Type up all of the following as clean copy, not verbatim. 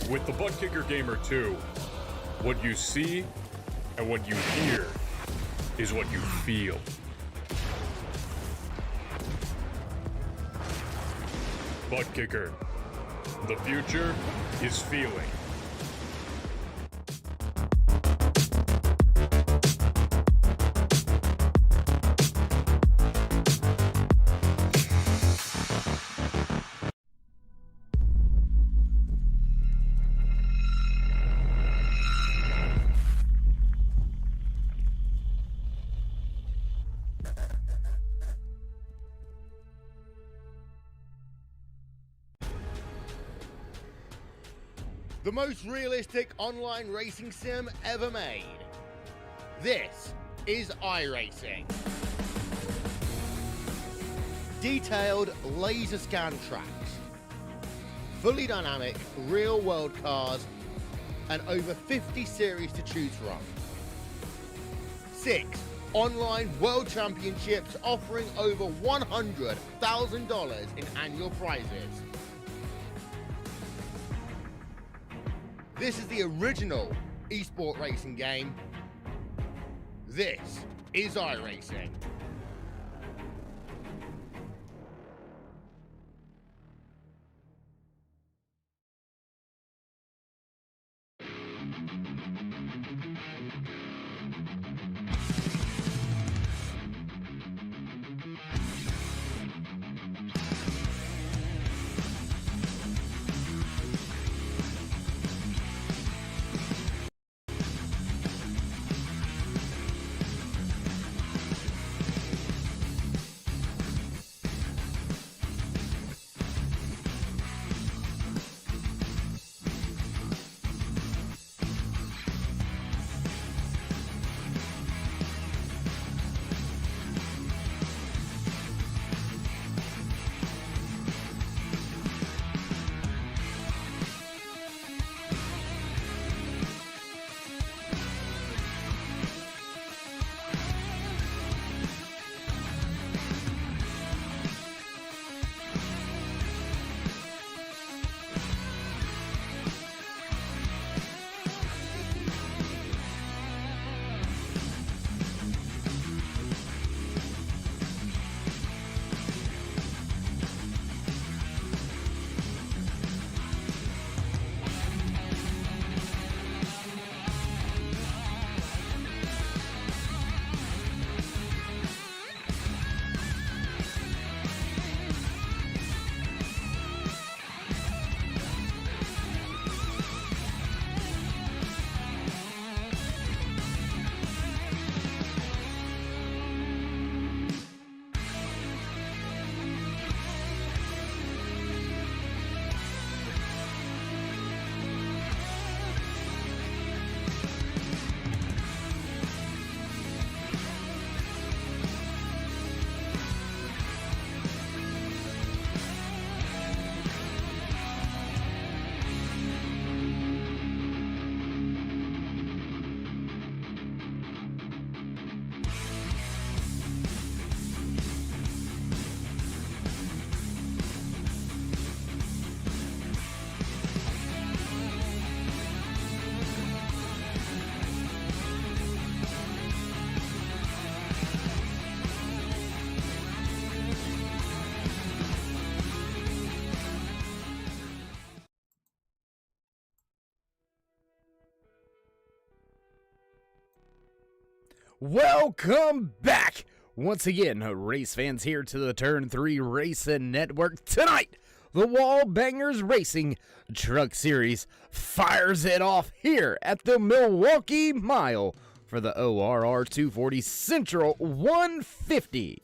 With the Butt Kicker Gamer 2, what you see and what you hear is what you feel. Butt Kicker. The future is feeling. The most realistic online racing sim ever made. This is iRacing. Detailed laser scan tracks, fully dynamic real world cars, and over 50 series to choose from. 6 online world championships offering over $100,000 in annual prizes. This is the original esport racing game. This is iRacing. Welcome back once again, race fans, here to the Turn 3 Racing Network. Tonight, the Wallbangers Racing Truck Series fires it off here at the Milwaukee Mile for the ORR 240 Central 150.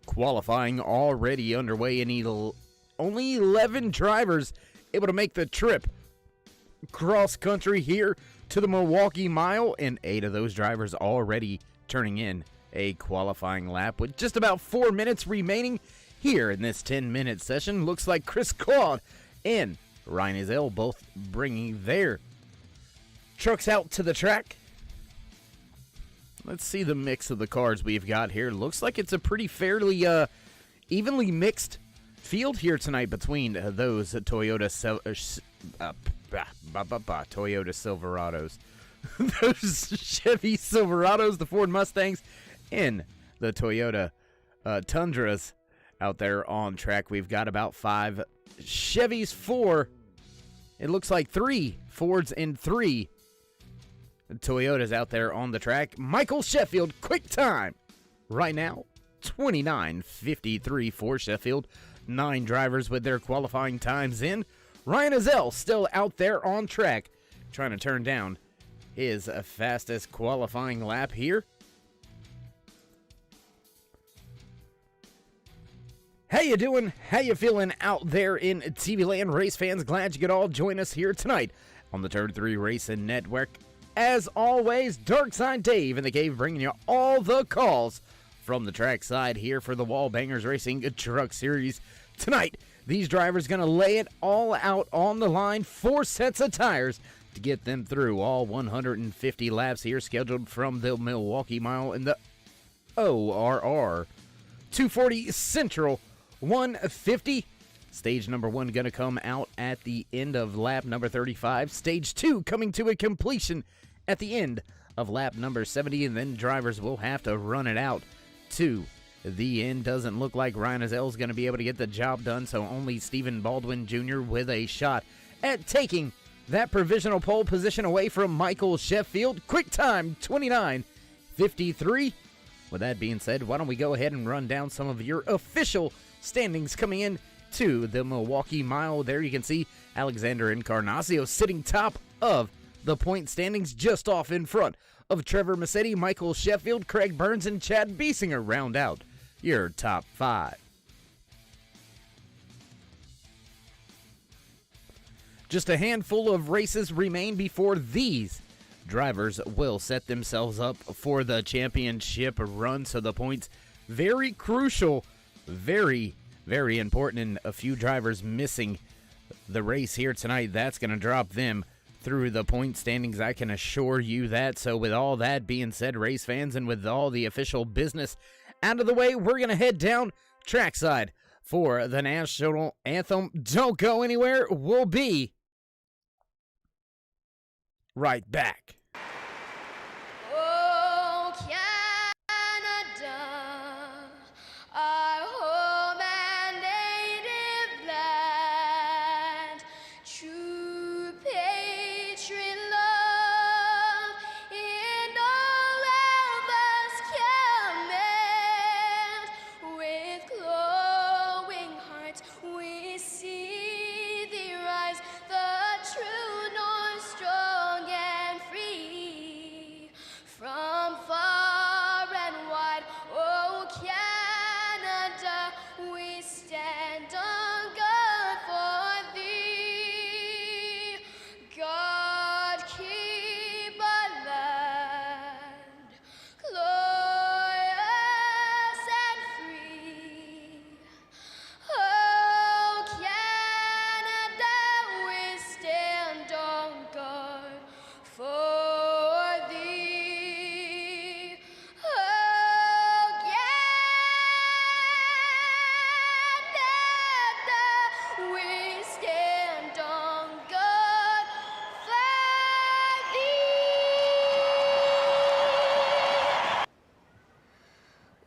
Qualifying already underway, and only 11 drivers able to make the trip cross country here to the Milwaukee Mile, and 8 of those drivers already turning in a qualifying lap with just about 4 minutes remaining here in this 10-minute session. Looks like Chris Claude and Ryan Ezell both bringing their trucks out to the track. Let's see the mix of the cars we've got here. Looks like it's a pretty fairly evenly mixed field here tonight between those Toyota Silverados, those Chevy Silverados, the Ford Mustangs, and the Toyota Tundras out there on track. We've got about 5 Chevys, 4. It looks like 3 Fords and 3 Toyotas out there on the track. Michael Sheffield, quick time right now, 29:53 for Sheffield. 9 drivers with their qualifying times in. Ryan Ezell still out there on track, trying to turn down his fastest qualifying lap here. How you doing? How you feeling out there in TV land, race fans? Glad you could all join us here tonight on the Turn 3 Racing Network. As always, Darkside Dave in the cave bringing you all the calls from the trackside here for the Wallbangers Racing Truck Series. Tonight, these drivers going to lay it all out on the line, 4 sets of tires to get them through all 150 laps here scheduled from the Milwaukee Mile in the ORR 240 Central 150. Stage number 1 going to come out at the end of lap number 35. Stage 2 coming to a completion at the end of lap number 70, and then drivers will have to run it out to the end. Doesn't look like Ryan Ezell is going to be able to get the job done, so only Stephen Baldwin Jr. with a shot at taking that provisional pole position away from Michael Sheffield. Quick time, 29:53. With that being said, why don't we go ahead and run down some of your official standings coming in to the Milwaukee Mile. There you can see Alexander Encarnacio sitting top of the point standings, just off in front of Trevor Massetti, Michael Sheffield, Craig Burns, and Chad Biesinger round out your top 5. Just a handful of races remain before these drivers will set themselves up for the championship run, so the points very crucial, very, very important, and a few drivers missing the race here tonight. That's going to drop them through the point standings, I can assure you that. So with all that being said, race fans, and with all the official business out of the way, we're going to head down trackside for the national anthem. Don't go anywhere. We'll be right back. Oh, Canada, our home and native land, true patriot love in all of us command. With glowing hearts we see thee rise, the true north, strong and free. From far and wide, oh Canada, we stand on guard for thee. God keep our land glorious and free. Oh Canada, we stand on guard for thee. Oh Canada, we stand on guard for thee.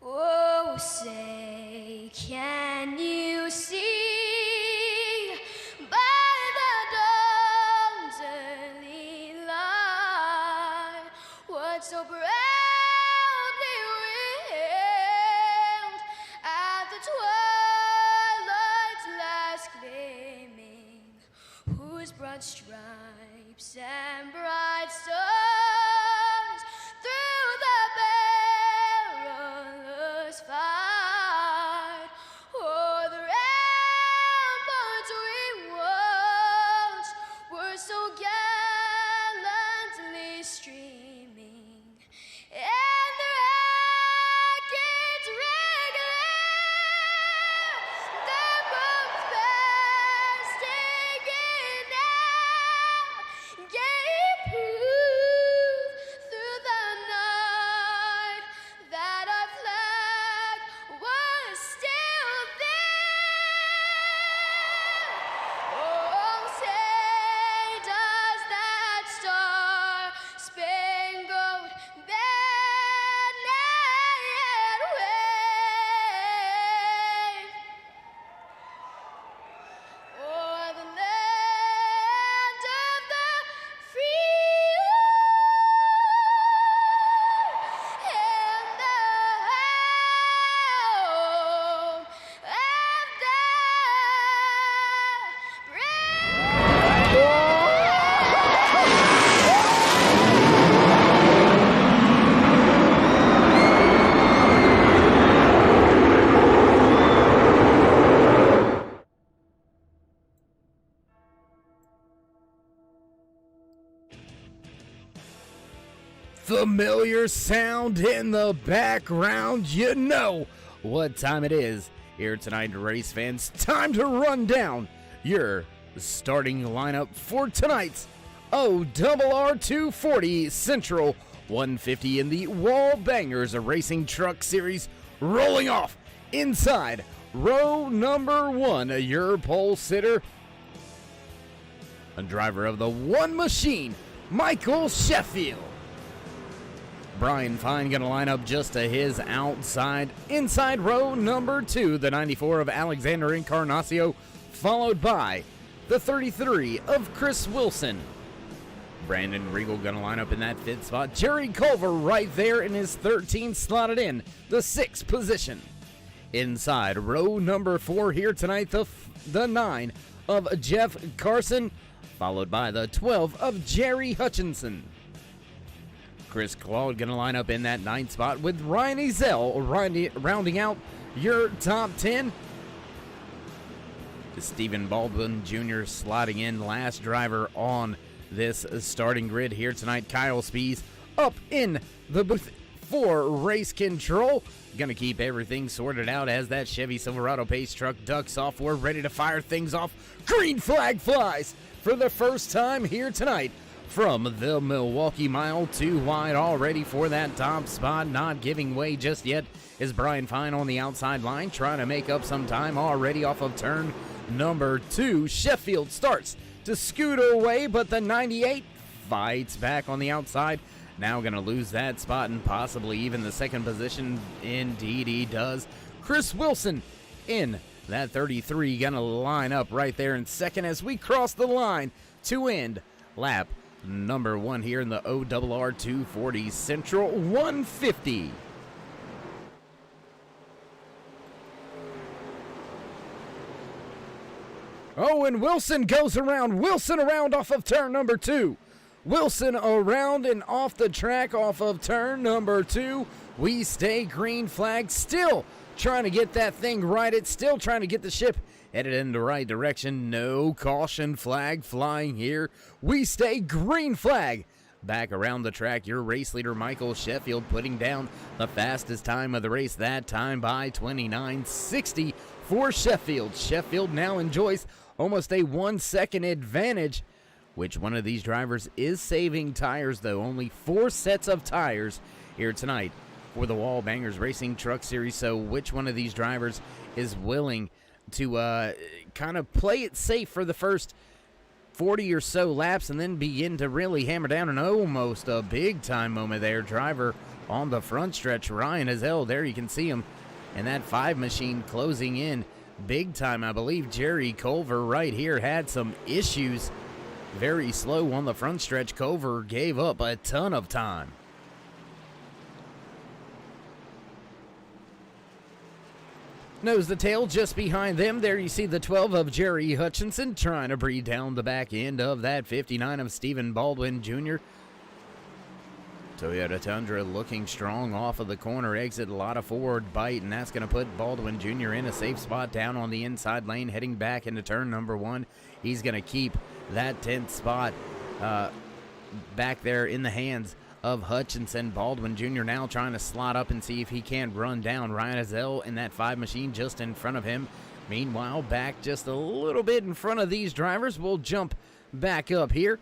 Oh, say, can you see by the dawn's early light what so proudly we hailed at the twilight's last gleaming, whose broad stripes and bright stars through the perilous fight o'er the ramparts we watched were so gallantly streaming, and the rockets regular, the bombs bursting in air, gave familiar sound in the background. You know what time it is here tonight, race fans. Time to run down your starting lineup for tonight's ORR 240 Central 150 in the Wallbangers Racing Truck Series. Rolling off inside row number 1, your pole sitter, a driver of the one machine, Michael Sheffield. Brian Fine going to line up just to his outside. Inside row number 2, the 94 of Alexander Encarnacio, followed by the 33 of Chris Wilson. Brandon Regal going to line up in that 5th spot. Jerry Culver right there in his 13, slotted in the 6th position. Inside row number 4 here tonight, the 9 of Jeff Carson, followed by the 12 of Jerry Hutchinson. Chris Claude going to line up in that 9th spot with Ryan Ezell rounding out your top 10. Stephen Baldwin Jr. slotting in, last driver on this starting grid here tonight. Kyle Spees up in the booth for race control. Gonna keep everything sorted out as that Chevy Silverado pace truck ducks off. We're ready to fire things off. Green flag flies for the first time here tonight from the Milwaukee Mile. 2 wide already for that top spot. Not giving way just yet is Brian Fine on the outside line, trying to make up some time already off of turn number 2. Sheffield starts to scoot away, but the 98 fights back on the outside. Now going to lose that spot and possibly even the 2nd position. Indeed he does. Chris Wilson in that 33 going to line up right there in 2nd as we cross the line to end lap number 1 here in the ORR 240 Central 150. Oh, and Wilson goes around. Wilson around off of turn number 2. Wilson around and off the track off of turn number 2. We stay green flag. Still trying to get that thing righted. Still trying to get the ship headed in the right direction. No caution flag flying here. We stay green flag. Back around the track, your race leader, Michael Sheffield, putting down the fastest time of the race. That time by 29:60 for Sheffield. Sheffield now enjoys almost a 1-second advantage. Which one of these drivers is saving tires, though? Only 4 sets of tires here tonight for the Wallbangers Racing Truck Series. So which one of these drivers is willing to kind of play it safe for the first 40 or so laps and then begin to really hammer down? And almost a big-time moment there. Driver on the front stretch, Ryan Ezell. There you can see him. And that 5 machine closing in big time. I believe Jerry Culver right here had some issues. Very slow on the front stretch. Culver gave up a ton of time. Nose to tail just behind them. There you see the 12 of Jerry Hutchinson trying to breathe down the back end of that 59 of Stephen Baldwin Jr. Toyota Tundra looking strong off of the corner exit. A lot of forward bite, and that's going to put Baldwin Jr. in a safe spot down on the inside lane, heading back into turn number 1. He's going to keep that 10th spot back there in the hands of Hutchinson. Baldwin Jr. now trying to slot up and see if he can run down Ryan Ezell in that 5 machine just in front of him. Meanwhile, back just a little bit in front of these drivers. We'll jump back up here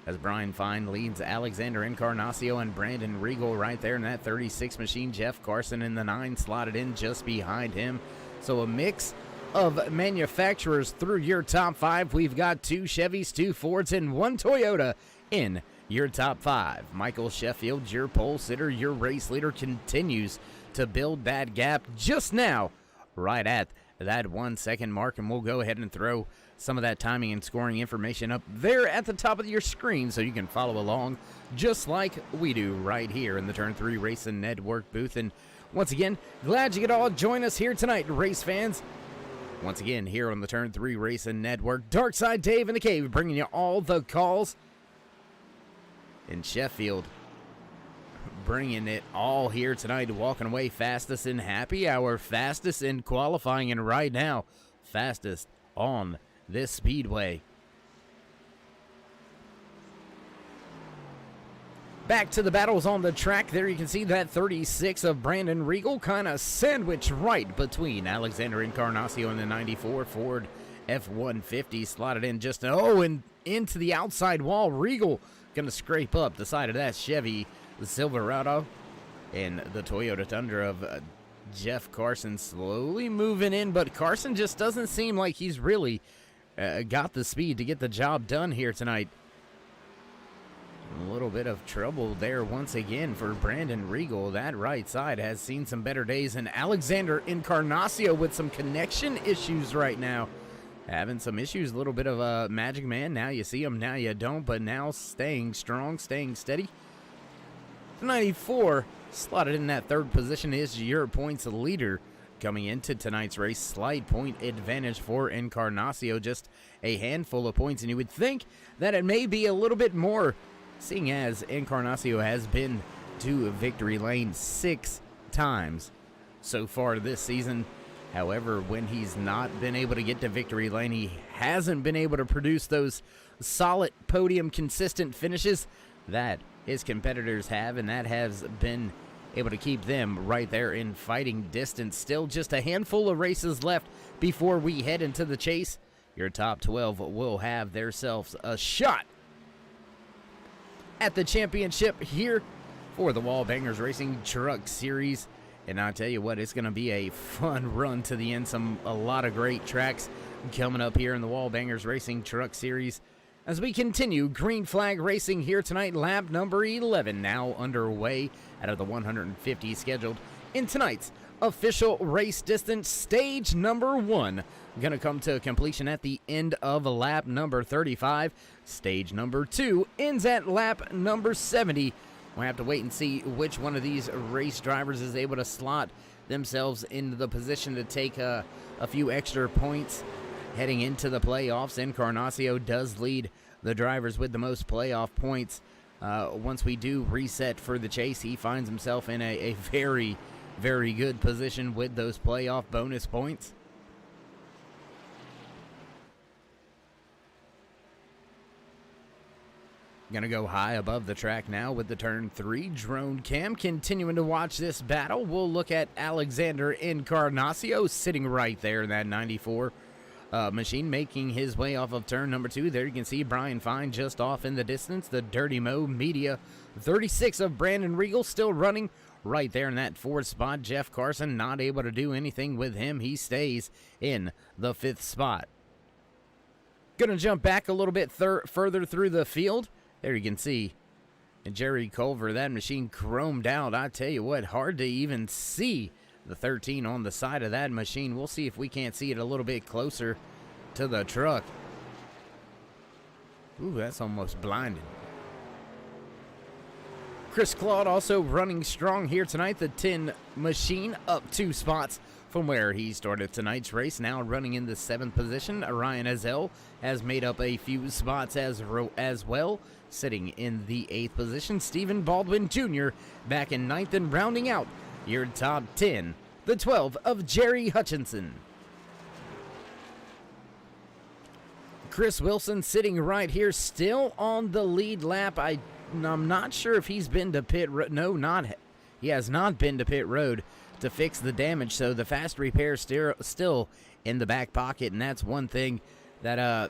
as Brian Fine leads Alexander Encarnacio and Brandon Regal right there in that 36 machine. Jeff Carson in the 9 slotted in just behind him. So a mix of manufacturers through your top 5. We've got 2 Chevys, 2 Fords, and 1 Toyota in your top 5. Michael Sheffield, your pole sitter, your race leader, continues to build that gap just now right at that 1 second mark, and we'll go ahead and throw some of that timing and scoring information up there at the top of your screen so you can follow along just like we do right here in the Turn 3 Racing Network booth. And once again, glad you could all join us here tonight, race fans. Once again, here on the Turn 3 Racing Network, Darkside Dave in the Cave bringing you all the calls. In Sheffield, bringing it all here tonight, walking away fastest in happy hour, fastest in qualifying, and right now, fastest on this speedway. Back to the battles on the track. There you can see that 36 of Brandon Regal kind of sandwiched right between Alexander Encarnacio and the 94 Ford F-150. Slotted in just, and into the outside wall. Regal going to scrape up the side of that Chevy Silverado. And the Toyota Tundra of Jeff Carson slowly moving in, but Carson just doesn't seem like he's really got the speed to get the job done here tonight. A little bit of trouble there once again for Brandon Regal. That right side has seen some better days, and Alexander Encarnacio with some connection issues right now. Having some issues, a little bit of a magic man. Now you see him, now you don't, but now staying strong, staying steady. 94 slotted in that third position is your points leader coming into tonight's race. Slight point advantage for Encarnacio, just a handful of points, and you would think that it may be a little bit more, seeing as Encarnacio has been to victory lane 6 times so far this season. However, when he's not been able to get to victory lane, he hasn't been able to produce those solid podium consistent finishes that his competitors have, and that has been able to keep them right there in fighting distance. Still just a handful of races left before we head into the chase. Your top 12 will have themselves a shot at the championship here for the Wallbangers Racing Truck Series. And I tell you what, it's going to be a fun run to the end. A lot of great tracks coming up here in the Wallbangers Racing Truck Series as we continue green flag racing here tonight. Lap number 11 now underway out of the 150 scheduled in tonight's official race distance. Stage number 1 going to come to completion at the end of lap number 35. Stage number 2 ends at lap number 70. We'll have to wait and see which one of these race drivers is able to slot themselves into the position to take a few extra points heading into the playoffs. Encarnacio does lead the drivers with the most playoff points. Once we do reset for the chase, he finds himself in a very, very good position with those playoff bonus points. Gonna go high above the track now with the turn 3 drone cam. Continuing to watch this battle, we'll look at Alexander Encarnacio sitting right there in that 94 machine, making his way off of turn number 2. There you can see Brian Fine just off in the distance. The Dirty Mo Media 36 of Brandon Regal still running right there in that 4th spot. Jeff Carson not able to do anything with him. He stays in the 5th spot. Gonna jump back a little bit further through the field. There you can see Jerry Culver, that machine chromed out. I tell you what, hard to even see the 13 on the side of that machine. We'll see if we can't see it a little bit closer to the truck. Ooh, that's almost blinding. Chris Claude also running strong here tonight. The 10 machine up 2 spots from where he started tonight's race, now running in the 7th position. Ryan Azell has made up a few spots as well, sitting in the 8th position. Stephen Baldwin Jr. back in 9th, and rounding out your top 10, the 12 of Jerry Hutchinson. Chris Wilson sitting right here, still on the lead lap. I'm not sure if he's been to pit road. No, he has not been to pit road to fix the damage, so the fast repair still in the back pocket, and that's one thing that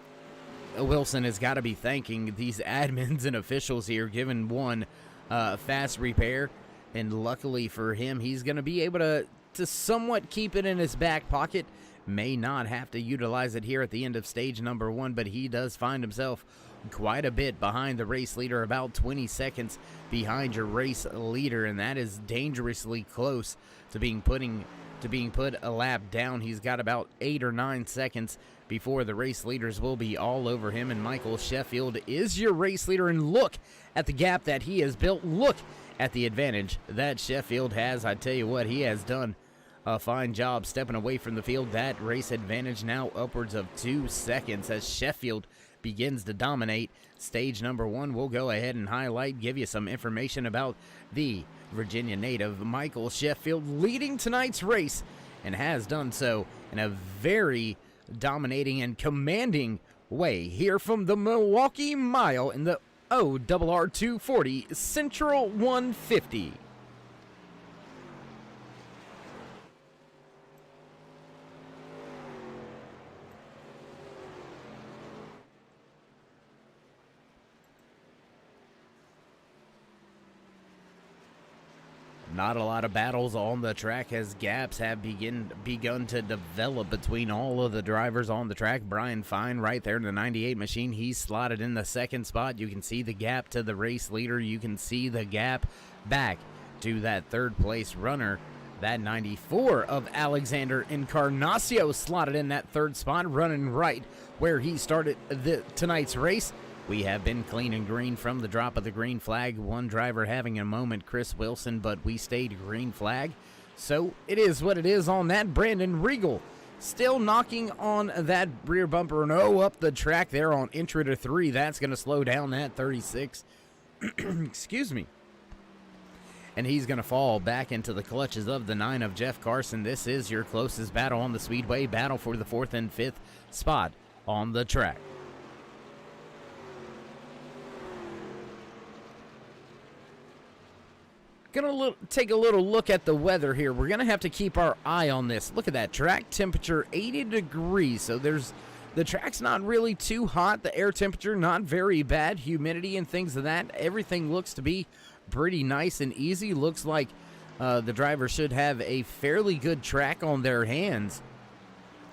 Wilson has got to be thanking these admins and officials here, giving one fast repair, and luckily for him, he's going to be able to somewhat keep it in his back pocket. May not have to utilize it here at the end of stage number 1, but he does find himself quite a bit behind the race leader, about 20 seconds behind your race leader, and that is dangerously close to being put a lap down. He's got about 8 or 9 seconds before the race leaders will be all over him, and Michael Sheffield is your race leader, and look at the gap that he has built. Look at the advantage that Sheffield has. I tell you what, he has done a fine job stepping away from the field. That race advantage now upwards of 2 seconds as Sheffield begins to dominate. Stage number 1, we'll go ahead and highlight, give you some information about the Virginia native Michael Sheffield leading tonight's race, and has done so in a very dominating and commanding way here from the Milwaukee Mile in the ORR 240 Central 150. Not a lot of battles on the track as gaps have begun to develop between all of the drivers on the track. Brian Fine right there in the 98 machine. He's slotted in the second spot. You can see the gap to the race leader. You can see the gap back to that third place runner. That 94 of Alexander Encarnacio slotted in that third spot, running right where he started tonight's race. We have been clean and green from the drop of the green flag. One driver having a moment, Chris Wilson, but we stayed green flag. So it is what it is on that. Brandon Regal still knocking on that rear bumper and up the track there on entry to 3. That's going to slow down that 36. Excuse me. And he's going to fall back into the clutches of the 9 of Jeff Carson. This is your closest battle on the Speedway, battle for the 4th and 5th spot on the track. Gonna take a little look at the weather here. We're gonna have to keep our eye on this. Look at that track temperature, 80 degrees. So the track's not really too hot. The air temperature not very bad. Humidity and things of that. Everything looks to be pretty nice and easy. Looks like the driver should have a fairly good track on their hands.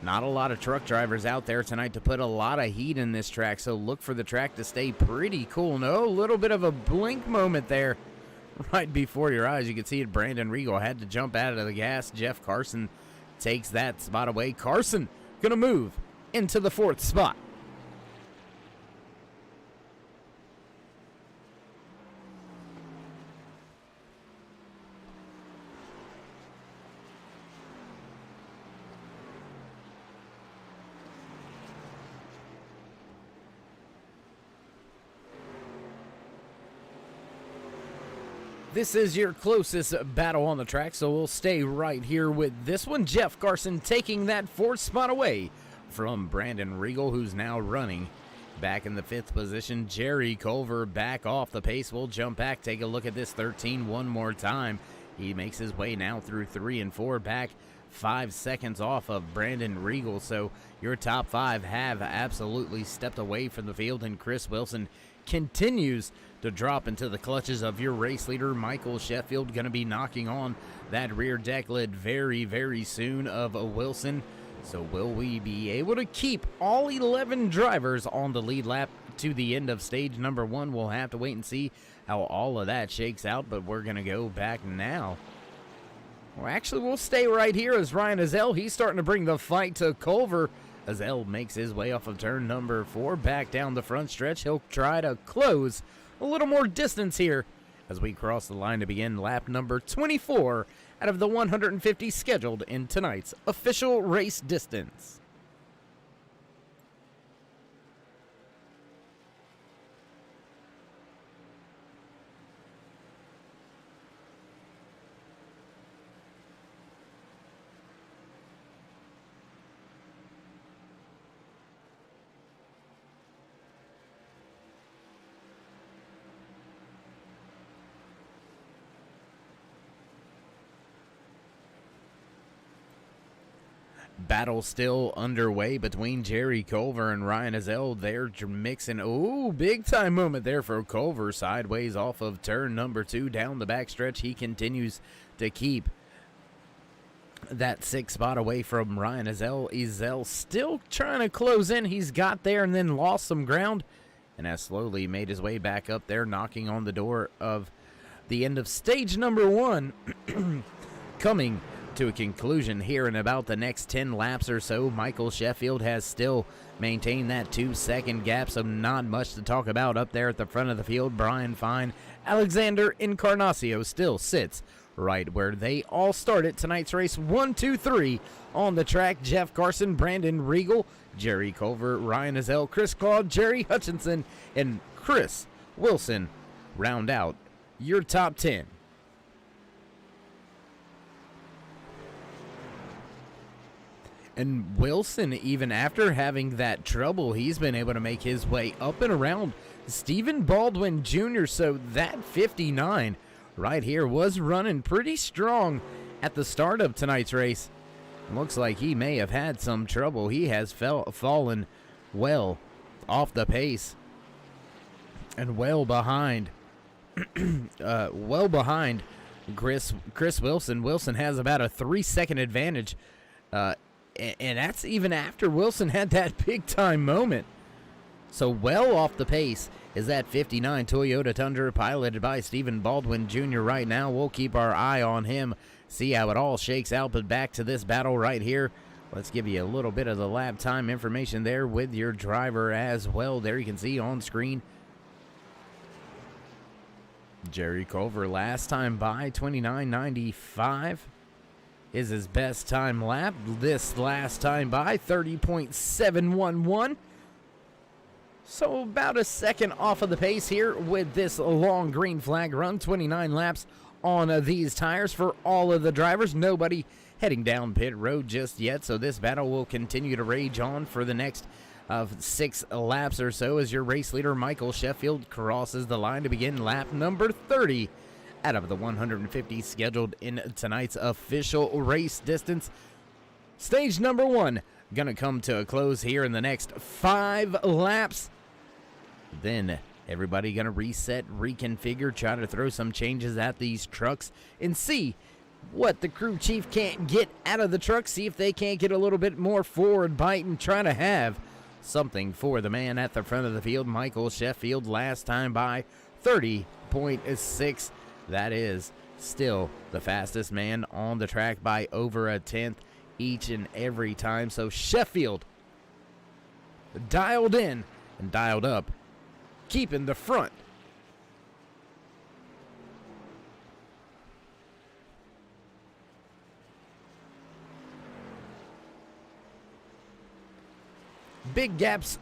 Not a lot of truck drivers out there tonight to put a lot of heat in this track. So look for the track to stay pretty cool. No, a little bit of a blink moment there. Right before your eyes, you can see it. Brandon Regal had to jump out of the gas. Jeff Carson takes that spot away. Carson gonna move into the 4th spot. This is your closest battle on the track, so we'll stay right here with this one. Jeff Carson taking that 4th spot away from Brandon Regal, who's now running back in the 5th position. Jerry Culver back off the pace. We'll jump back, take a look at this 13 one more time. He makes his way now through 3 and 4, back 5 seconds off of Brandon Regal. So your top 5 have absolutely stepped away from the field, and Chris Wilson continues to drop into the clutches of your race leader, Michael Sheffield. Going to be knocking on that rear deck lid very, very soon of Wilson. So will we be able to keep all 11 drivers on the lead lap to the end of stage number 1? We'll have to wait and see how all of that shakes out, but we're going to go back now. Well, actually, we'll stay right here as Ryan Azell, he's starting to bring the fight to Culver. Azell makes his way off of turn number 4, back down the front stretch. He'll try to close a little more distance here as we cross the line to begin lap number 24 out of the 150 scheduled in tonight's official race distance. Battle still underway between Jerry Culver and Ryan Azell. They're mixing. Oh, big time moment there for Culver. Sideways off of turn number 2 down the backstretch. He continues to keep that 6th spot away from Ryan Azell. Azell still trying to close in. He's got there and then lost some ground and has slowly made his way back up there, knocking on the door of the end of stage number 1. Coming to a conclusion here in about the next 10 laps or so. Michael Sheffield has still maintained that 2-second gap, so not much to talk about up there at the front of the field. Brian Fine, Alexander Encarnacio still sits right where they all started tonight's race. 1, 2, 3 on the track. Jeff Carson, Brandon Regal, Jerry Culver, Ryan Azell, Chris Claude, Jerry Hutchinson, and Chris Wilson round out your top 10. And Wilson, even after having that trouble, he's been able to make his way up and around Stephen Baldwin Jr. So that 59 right here was running pretty strong at the start of tonight's race. Looks like he may have had some trouble. He has fallen well off the pace and well behind Chris Wilson. Wilson has about a 3-second advantage, and that's even after Wilson had that big time moment. So well off the pace is that 59 Toyota Tundra piloted by Stephen Baldwin Jr. right now. We'll keep our eye on him, see how it all shakes out. But back to this battle right here. Let's give you a little bit of the lap time information there with your driver as well. There you can see on screen Jerry Culver last time by 29.95 is his best time lap. This last time by 30.711. So about a second off of the pace here with this long green flag run. 29 laps on these tires for all of the drivers. Nobody heading down pit road just yet. So this battle will continue to rage on for the next 6 laps or so as your race leader Michael Sheffield crosses the line to begin lap number 30 out of the 150 scheduled in tonight's official race distance. Stage number 1 gonna come to a close here in the next 5 laps. Then everybody gonna reset, reconfigure, try to throw some changes at these trucks and see what the crew chief can't get out of the truck. See if they can't get a little bit more forward bite and try to have something for the man at the front of the field, Michael Sheffield, last time by 30.6. That is still the fastest man on the track by over a tenth each and every time. So Sheffield dialed in and dialed up, keeping the front. Big gaps,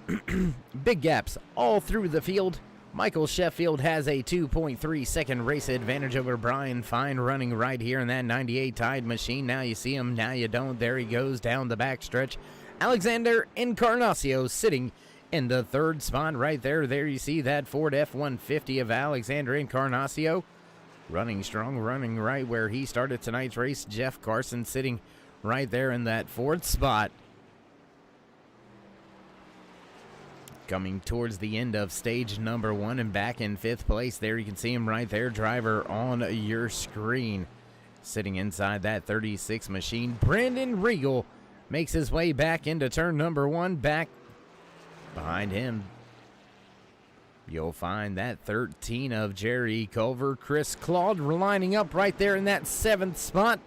big gaps all through the field. Michael Sheffield has a 2.3 second race advantage over Brian Fine running right here in that 98 Tide machine. Now you see him, now you don't. There he goes down the backstretch. Alexander Encarnacio sitting in the 3rd spot right there. There you see that Ford F-150 of Alexander Encarnacio. Running strong, running right where he started tonight's race. Jeff Carson sitting right there in that 4th spot. Coming towards the end of stage number 1 and back in 5th place. There you can see him right there, driver on your screen. Sitting inside that 36 machine, Brandon Regal makes his way back into turn number 1. Back behind him, you'll find that 13 of Jerry Culver. Chris Claude lining up right there in that 7th spot.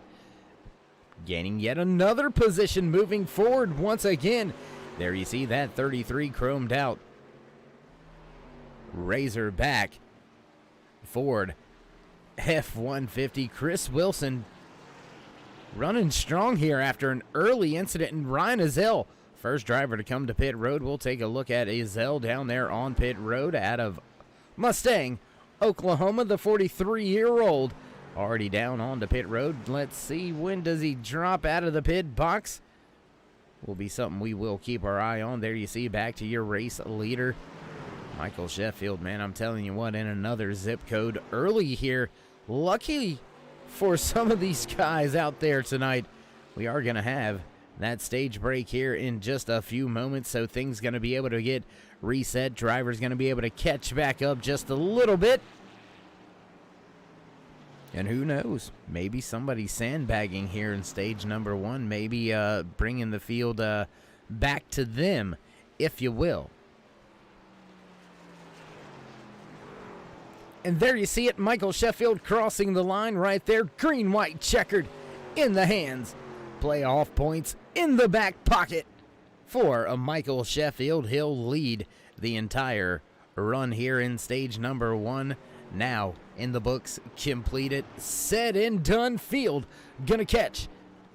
Gaining yet another position, moving forward once again. There you see that 33 chromed out Razorback Ford F-150. Chris Wilson running strong here after an early incident. And Ryan Ezell, first driver to come to pit road. We'll take a look at Ezell down there on pit road out of Mustang, Oklahoma. The 43-year-old already down on the pit road. Let's see, when does he drop out of the pit box? Will be something we will keep our eye on. There you see, back to your race leader, Michael Sheffield. Man, I'm telling you what, in another zip code early here. Lucky for some of these guys out there tonight, we are going to have that stage break here in just a few moments, so things going to be able to get reset. Driver's going to be able to catch back up just a little bit. And who knows, maybe somebody sandbagging here in stage number 1, maybe bringing the field back to them, if you will. And there you see it, Michael Sheffield crossing the line right there. Green, white, checkered in the hands. Playoff points in the back pocket for a Michael Sheffield. He'll lead the entire run here in stage number 1. Now in the books, completed, said and done. Field gonna catch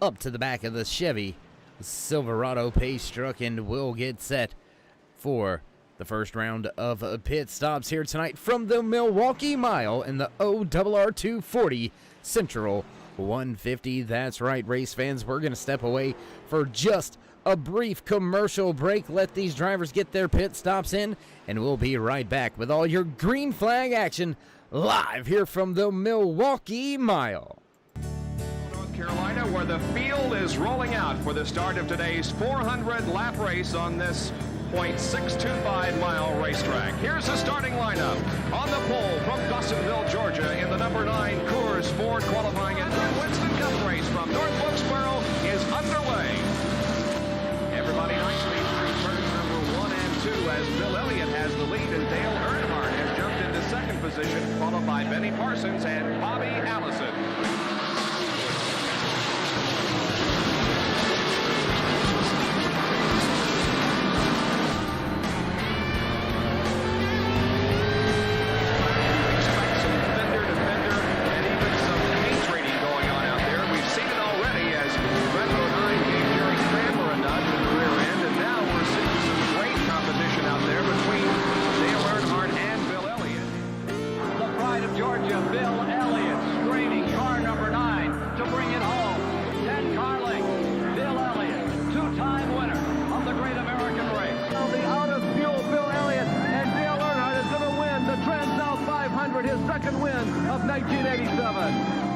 up to the back of the Chevy Silverado pace truck and will get set for the first round of pit stops here tonight from the Milwaukee Mile in the ORR 240 Central 150. That's right, race fans, we're gonna step away for just a brief commercial break. Let these drivers get their pit stops in, and we'll be right back with all your green flag action live here from the Milwaukee Mile. North Carolina, where the field is rolling out for the start of today's 400-lap race on this .625-mile racetrack. Here's the starting lineup. On the pole from Dawsonville, Georgia, in the number 9 Coors Ford qualifying and Winston Cup race from North Wilkesboro is underway. Everybody nicely through turns number 1 and 2 as Bill Elliott has the lead and Dale Earnhardt has jumped into second position, followed by Benny Parsons and Bobby Allison. His second win of 1987.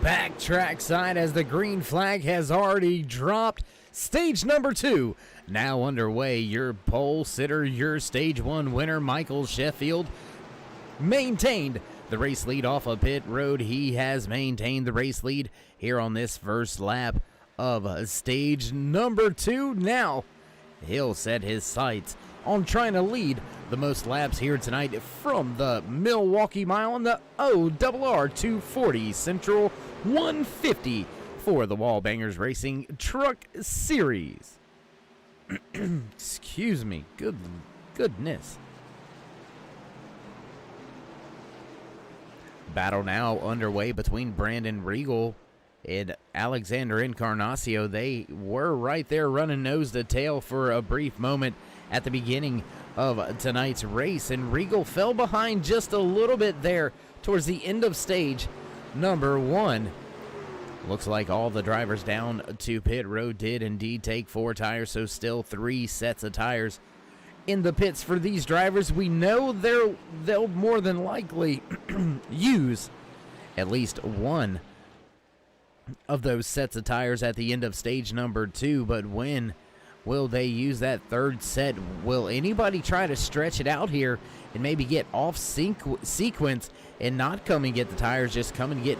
Back trackside as the green flag has already dropped. Stage number 2 now underway. Your pole sitter, your stage 1 winner, Michael Sheffield, maintained the race lead off of pit road. He has maintained the race lead here on this first lap of stage number 2. Now he'll set his sights on trying to lead the most laps here tonight from the Milwaukee Mile in the ORR 240 Central 150 for the Wallbangers Racing Truck Series. Excuse me. Goodness. Battle now underway between Brandon Regal and Alexander Encarnacio, they were right there running nose to tail for a brief moment at the beginning of tonight's race, and Regal fell behind just a little bit there towards the end of stage number 1. Looks like all the drivers down to pit road did indeed take 4 tires, so still 3 sets of tires in the pits for these drivers. We know they'll more than likely use at least one of those sets of tires at the end of stage number 2, but when will they use that third set? Will anybody try to stretch it out here and maybe get off sequence and not come and get the tires, just come and get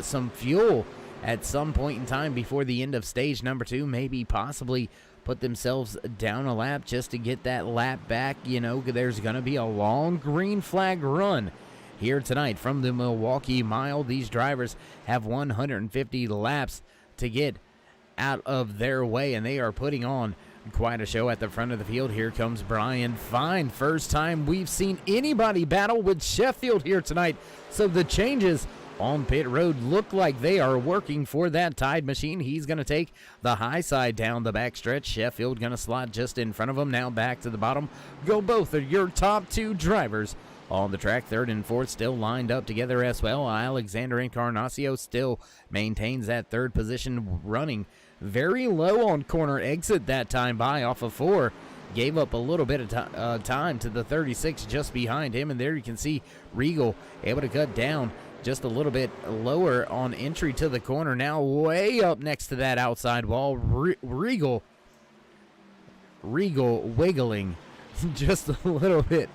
some fuel at some point in time before the end of stage number 2, maybe possibly put themselves down a lap just to get that lap back? You know, there's going to be a long green flag run here tonight from the Milwaukee Mile. These drivers have 150 laps to get out of their way, and they are putting on quite a show at the front of the field. Here comes Brian Fine. First time we've seen anybody battle with Sheffield here tonight, so the changes on pit road look like they are working for that Tide machine. He's going to take the high side down the backstretch. Sheffield going to slot just in front of him. Now back to the bottom go both of your top 2 drivers on the track. 3rd and 4th still lined up together as well. Alexander Encarnacio still maintains that 3rd position, running very low on corner exit that time by off of 4. Gave up a little bit of time to the 36 just behind him, and there you can see Regal able to cut down just a little bit lower on entry to the corner. Now way up next to that outside wall. Regal wiggling just a little bit.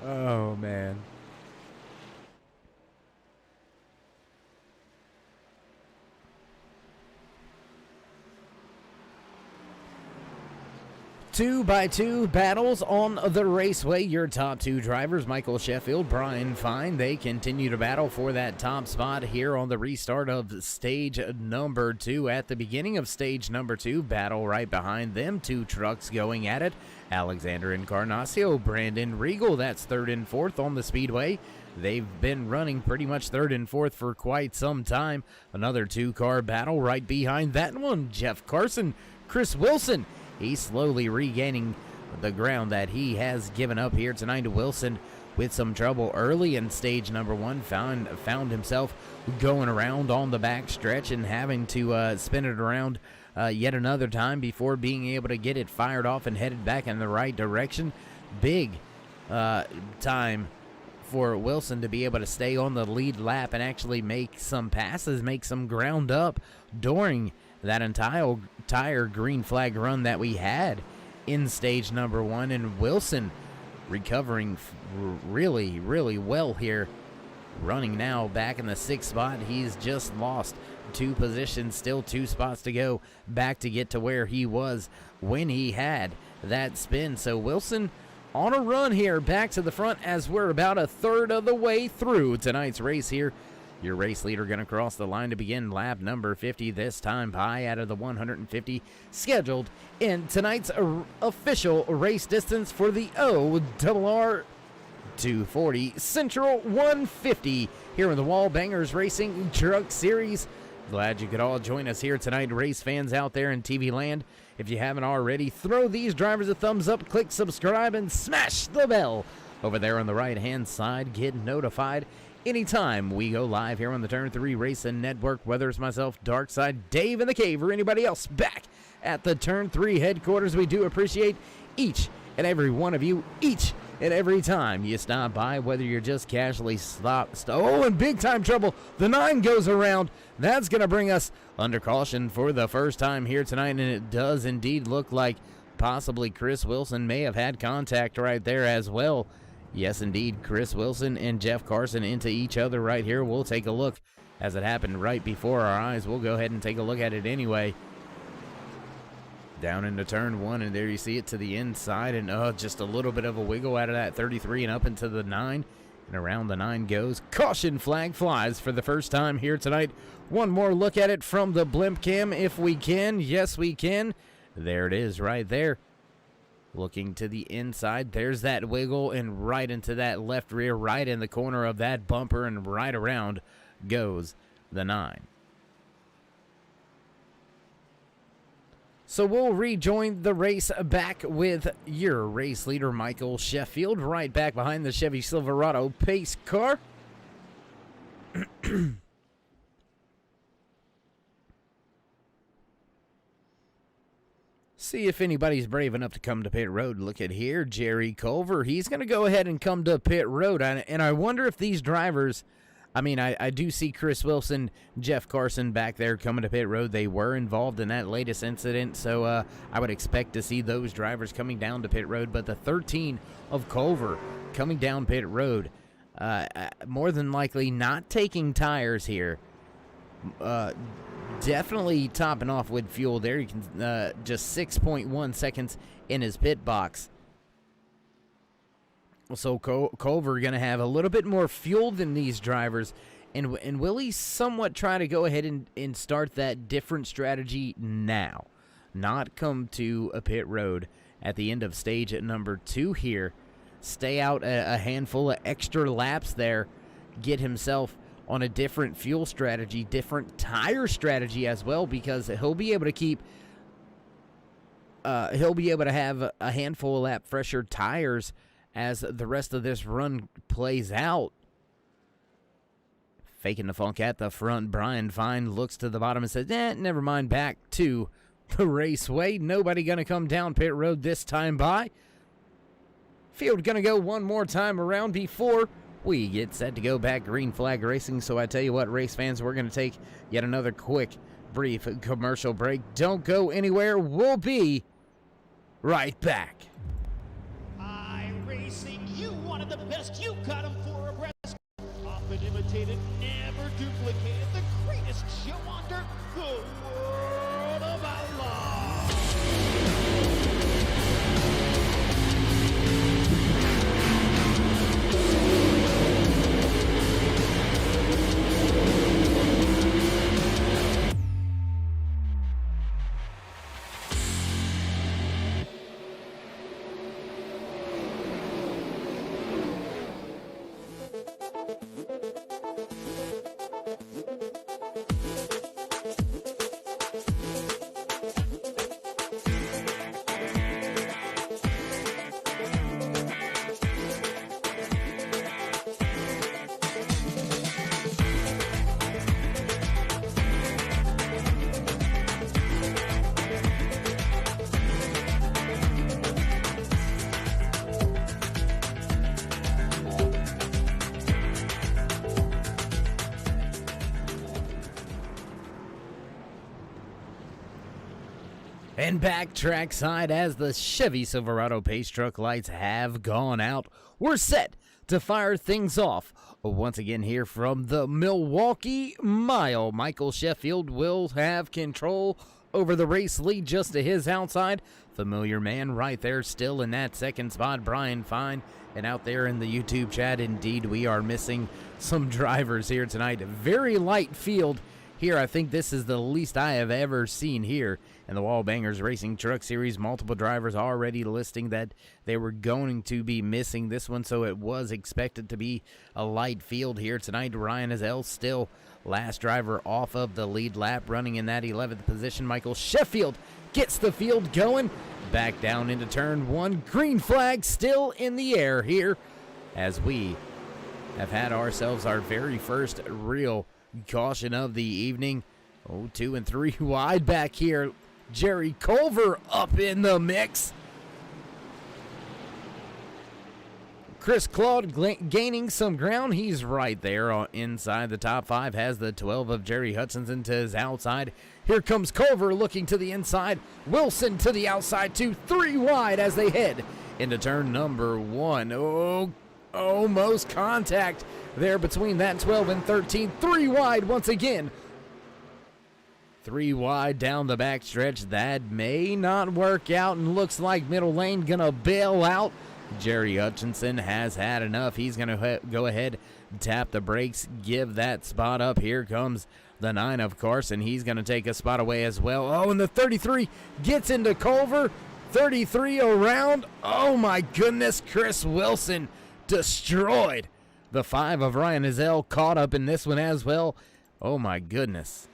Oh, man. Two by two battles on the raceway. Your top 2 drivers, Michael Sheffield, Brian Fine, they continue to battle for that top spot here on the restart of stage number 2. At the beginning of stage number 2, battle right behind them. 2 trucks going at it. Alexander Encarnacio, Brandon Regal, that's 3rd and 4th on the speedway. They've been running pretty much 3rd and 4th for quite some time. Another 2-car battle right behind that one. Jeff Carson, Chris Wilson, he's slowly regaining the ground that he has given up here tonight. Wilson with some trouble early in stage number 1, found himself going around on the back stretch and having to spin it around yet another time before being able to get it fired off and headed back in the right direction. Big time for Wilson to be able to stay on the lead lap and actually make some passes, make some ground up during that entire green flag run that we had in stage number 1. And Wilson recovering really, really well here, running now back in the 6th spot. He's just lost 2 positions, still 2 spots to go back to get to where he was when he had that spin. So Wilson on a run here back to the front as we're about a third of the way through tonight's race here. Your race leader going to cross the line to begin lap number 50, this time by out of the 150 scheduled in tonight's official race distance for the ORR 240 Central 150 here in the Wallbangers Racing Truck Series. Glad you could all join us here tonight, race fans out there in TV land. If you haven't already, throw these drivers a thumbs up, click subscribe, and smash the bell over there on the right-hand side. Get notified anytime we go live here on the Turn 3 Racing Network, whether it's myself, Darkside, Dave in the Cave, or anybody else back at the Turn 3 headquarters. We do appreciate each and every one of you, each and every time you stop by, whether you're just casually oh, in big time trouble. The 9 goes around. That's going to bring us under caution for the first time here tonight, and it does indeed look like possibly Chris Wilson may have had contact right there as well. Yes, indeed, Chris Wilson and Jeff Carson into each other right here. We'll take a look as it happened right before our eyes. We'll go ahead and take a look at it anyway. Down into turn 1, and there you see it to the inside, and just a little bit of a wiggle out of that 33 and up into the 9, and around the 9 goes. Caution flag flies for the first time here tonight. One more look at it from the blimp cam if we can. Yes, we can. There it is right there. Looking to the inside, there's that wiggle, and right into that left rear, right in the corner of that bumper, and right around goes the 9. So we'll rejoin the race back with your race leader, Michael Sheffield, right back behind the Chevy Silverado pace car. See if anybody's brave enough to come to pit road. Look at here, Jerry Culver. He's going to go ahead and come to pit road. And I wonder if these drivers, I do see Chris Wilson, Jeff Carson back there coming to pit road. They were involved in that latest incident, so I would expect to see those drivers coming down to pit road. But the 13 of Culver coming down pit road, more than likely not taking tires here. Definitely topping off with fuel there. You can just 6.1 seconds in his pit box. So Culver going to have a little bit more fuel than these drivers. And will he somewhat try to go ahead and start that different strategy now? Not come to a pit road at the end of stage at number 2 here. Stay out a handful of extra laps there. Get himself on a different fuel strategy, different tire strategy as well, because he'll be able to keep he'll be able to have a handful of lap fresher tires as the rest of this run plays out. Faking the funk at the front, Brian Fine looks to the bottom and says, never mind, back to the raceway. Nobody going to come down pit road this time by. Field going to go one more time around before we get set to go back green flag racing. So I tell you what, race fans, we're going to take yet another quick, brief commercial break. Don't go anywhere. We'll be right back. iRacing, you wanted the best, you got them for a breast. Often imitated, never duplicated, the greatest show on dirt, the World of Outlaws. And back trackside as the Chevy Silverado pace truck lights have gone out. We're set to fire things off. Once again here from the Milwaukee Mile. Michael Sheffield will have control over the race lead just to his outside. Familiar man right there still in that second spot, Brian Fine. And out there in the YouTube chat, indeed, we are missing some drivers here tonight. Very light field here. I think this is the least I have ever seen here in the Wallbangers Racing Truck Series. Multiple drivers already listing that they were going to be missing this one, so it was expected to be a light field here tonight. Ryan Azell still last driver off of the lead lap, running in that 11th position. Michael Sheffield gets the field going. Back down into turn 1. Green flag still in the air here as we have had ourselves our very first real caution of the evening. 2 and 3 wide back here. Jerry Culver up in the mix. Chris Claude gaining some ground. He's right there inside the top 5. Has the 12 of Jerry Hutchinson to his outside. Here comes Culver looking to the inside. Wilson to the outside too. 3 wide as they head into turn number 1. Oh, almost contact there between that 12 and 13. 3 wide once again. 3 wide down the back stretch. That may not work out, and looks like middle lane gonna bail out. Jerry Hutchinson has had enough. He's gonna go ahead, tap the brakes, give that spot up. Here comes the 9 of Carson. He's gonna take a spot away as well. Oh, and the 33 gets into Culver. 33 around. Oh my goodness, Chris Wilson destroyed. The 5 of Ryan Azell caught up in this one as well. Oh my goodness.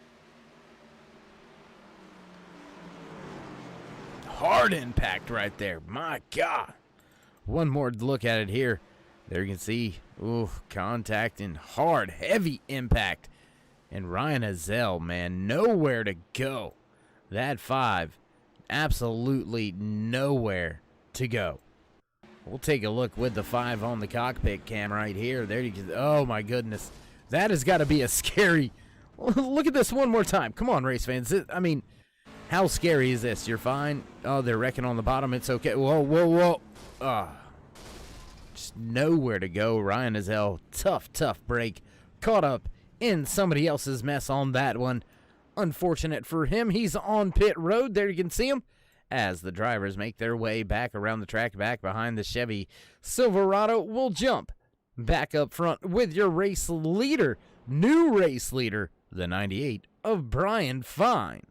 Hard impact right there. My God. One more look at it here. There you can see, ooh, contact and hard, heavy impact. And Ryan Ezell, man, nowhere to go. That 5, absolutely nowhere to go. We'll take a look with the 5 on the cockpit cam right here. There you can, oh my goodness. That has got to be a scary, look at this one more time. Come on, race fans. I mean, how scary is this? You're fine. Oh, they're wrecking on the bottom. It's okay. Whoa, whoa, whoa. Just nowhere to go. Ryan Ezell, tough break. Caught up in somebody else's mess on that one. Unfortunate for him. He's on pit road. There you can see him as the drivers make their way back around the track, back behind the Chevy Silverado. We'll jump back up front with your race leader, new race leader, the 98 of Brian Fine.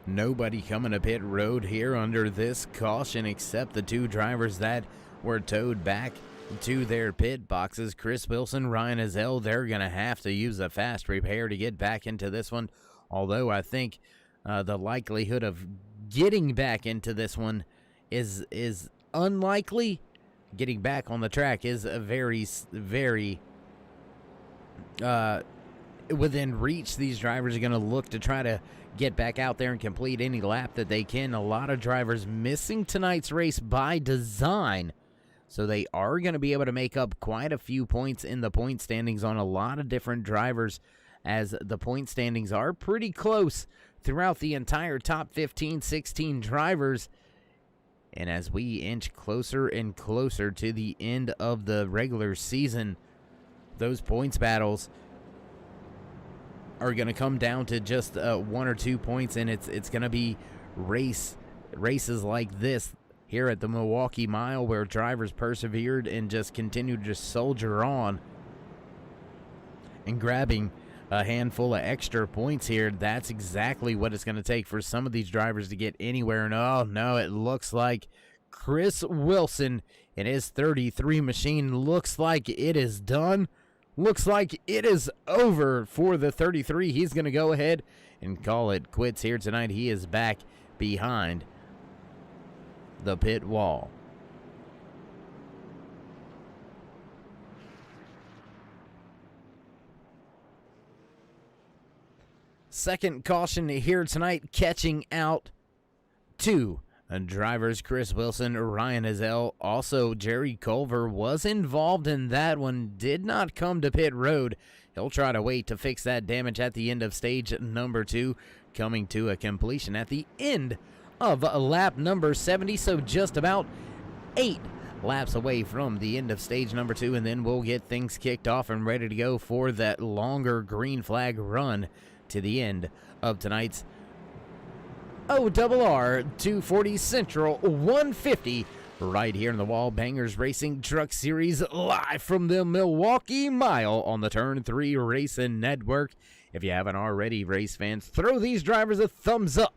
Nobody coming to pit road here under this caution except the 2 drivers that were towed back to their pit boxes. Chris Wilson, Ryan Ezell, they're going to have to use a fast repair to get back into this one. Although I think the likelihood of getting back into this one is unlikely. Getting back on the track is a very within reach. These drivers are going to look to try to get back out there and complete any lap that they can. A lot of drivers missing tonight's race by design, so they are going to be able to make up quite a few points in the point standings on a lot of different drivers, as the point standings are pretty close throughout the entire top 15, 16 drivers. And as we inch closer and closer to the end of the regular season, those points battles are going to come down to just 1 or 2 points, and it's going to be races like this here at the Milwaukee Mile, where drivers persevered and just continued to soldier on and grabbing a handful of extra points here. That's exactly what it's going to take for some of these drivers to get anywhere. And oh no, it looks like Chris Wilson and his 33 machine looks like it is done. Looks like it is over for the 33. He's going to go ahead and call it quits here tonight. He is back behind the pit wall. Second caution here tonight, catching out 2 drivers, Chris Wilson, Ryan Ezell. Also, Jerry Culver was involved in that one, did not come to pit road. He'll try to wait to fix that damage at the end of stage number 2, coming to a completion at the end of lap number 70, so just about 8 laps away from the end of stage number 2, and then we'll get things kicked off and ready to go for that longer green flag run to the end of tonight's ORR 240 Central 150 right here in the Wallbangers Racing Truck Series, live from the Milwaukee Mile on the Turn 3 Racing Network. If you haven't already, race fans, throw these drivers a thumbs up.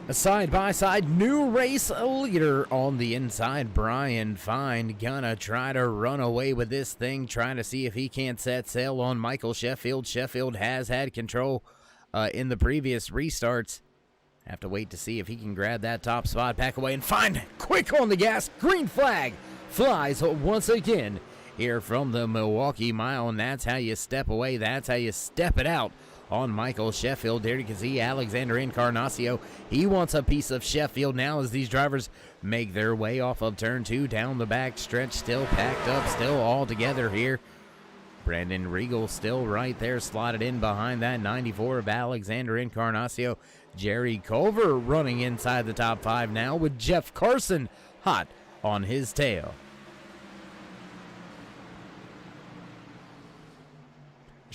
A side-by-side new race leader on the inside. Brian Fine gonna try to run away with this thing, trying to see if he can't set sail on Michael Sheffield. Sheffield has had control in the previous restarts. Have to wait to see if he can grab that top spot, back away, and Fine quick on the gas. Green flag flies once again here from the Milwaukee Mile, and that's how you step away. That's how you step it out on Michael Sheffield. There you can see Alexander Encarnacio. He wants a piece of Sheffield now as these drivers make their way off of turn 2 down the back stretch. Still packed up, still all together here. Brandon Regal still right there, slotted in behind that 94 of Alexander Encarnacio. Jerry Culver running inside the top 5 now with Jeff Carson hot on his tail.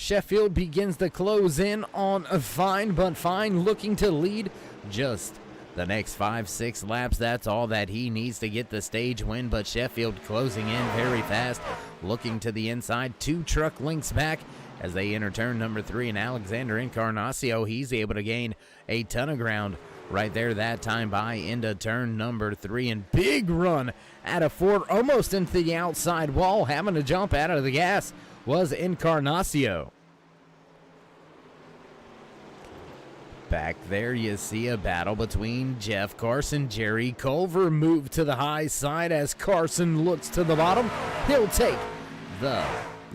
Sheffield begins to close in on Fine, but Fine looking to lead just the next 5-6 laps. That's all that he needs to get the stage win, but Sheffield closing in very fast, looking to the inside, 2 truck lengths back as they enter turn number 3, and Alexander Encarnacio, he's able to gain a ton of ground right there that time by into turn number 3, and big run out of 4, almost into the outside wall, having to jump out of the gas was Encarnacio. Back there, you see a battle between Jeff Carson. Jerry Culver moved to the high side as Carson looks to the bottom. He'll take the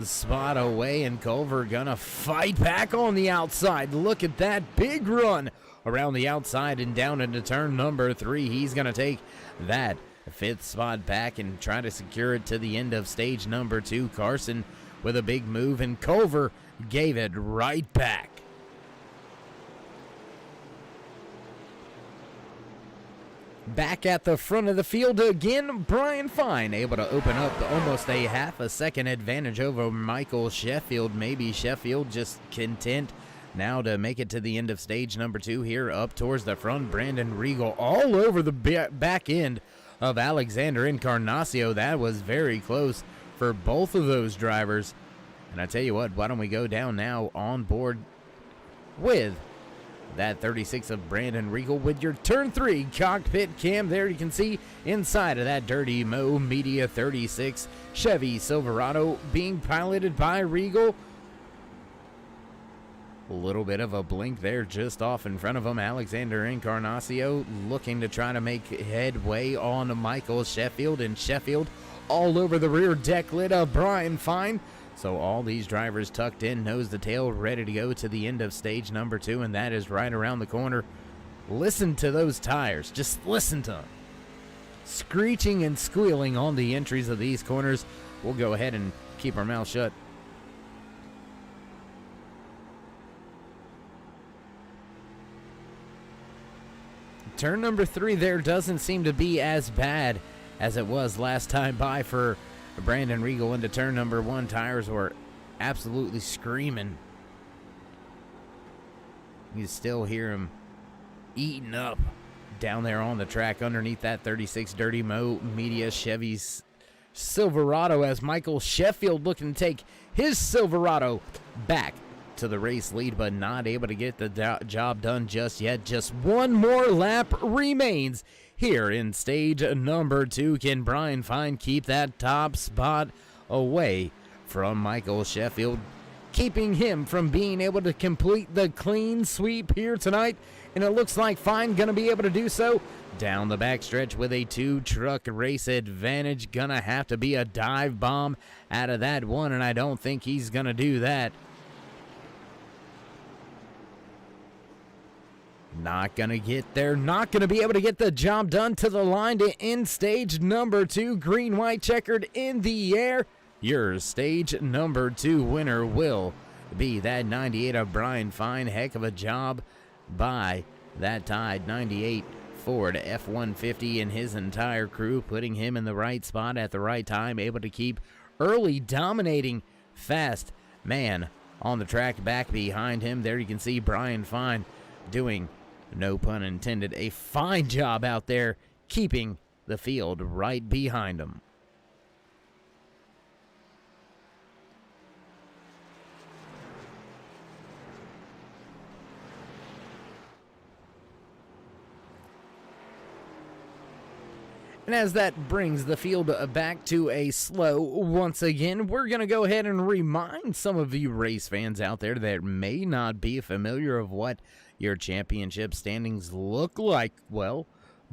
spot away, and Culver gonna fight back on the outside. Look at that big run around the outside and down into turn number 3. He's gonna take that 5th spot back and try to secure it to the end of stage number 2. Carson with a big move, and Culver gave it right back. Back at the front of the field again, Brian Fine able to open up almost a half a second advantage over Michael Sheffield. Maybe Sheffield just content now to make it to the end of stage number 2 here. Up towards the front, Brandon Regal all over the back end of Alexander Encarnacio. That was very close for both of those drivers. And I tell you what, why don't we go down now on board with that 36 of Brandon Regal with your turn 3 cockpit cam. There you can see inside of that Dirty Mo Media 36 Chevy Silverado being piloted by Regal. A little bit of a blink there just off in front of him. Alexander Encarnacio looking to try to make headway on Michael Sheffield, and Sheffield all over the rear deck lid of Brian Fine. So all these drivers tucked in, nose to tail, ready to go to the end of stage number 2, and that is right around the corner. Listen to those tires. Just listen to them. Screeching and squealing on the entries of these corners. We'll go ahead and keep our mouth shut. Turn number 3 there doesn't seem to be as bad as it was last time by for Brandon Regal. Into turn number 1, tires were absolutely screaming. You still hear him eating up down there on the track underneath that 36 Dirty Mo Media Chevy Silverado, as Michael Sheffield looking to take his Silverado back to the race lead, but not able to get the job done just yet. Just one more lap remains here in stage number 2. Can Brian Fine keep that top spot away from Michael Sheffield, keeping him from being able to complete the clean sweep here tonight? And it looks like Fine gonna be able to do so down the backstretch with a 2-truck race advantage. Gonna have to be a dive bomb out of that one, and I don't think he's gonna do that. Not going to get there. Not going to be able to get the job done to the line to end stage number 2. Green, white, checkered in the air. Your stage number 2 winner will be that 98 of Brian Fine. Heck of a job by that Tide 98 Ford F-150 and his entire crew, putting him in the right spot at the right time, able to keep early dominating fast man on the track back behind him. There you can see Brian Fine doing, no pun intended, a fine job out there keeping the field right behind him. And as that brings the field back to a slow once again, we're going to go ahead and remind some of you race fans out there that may not be familiar of what your championship standings look like. Well,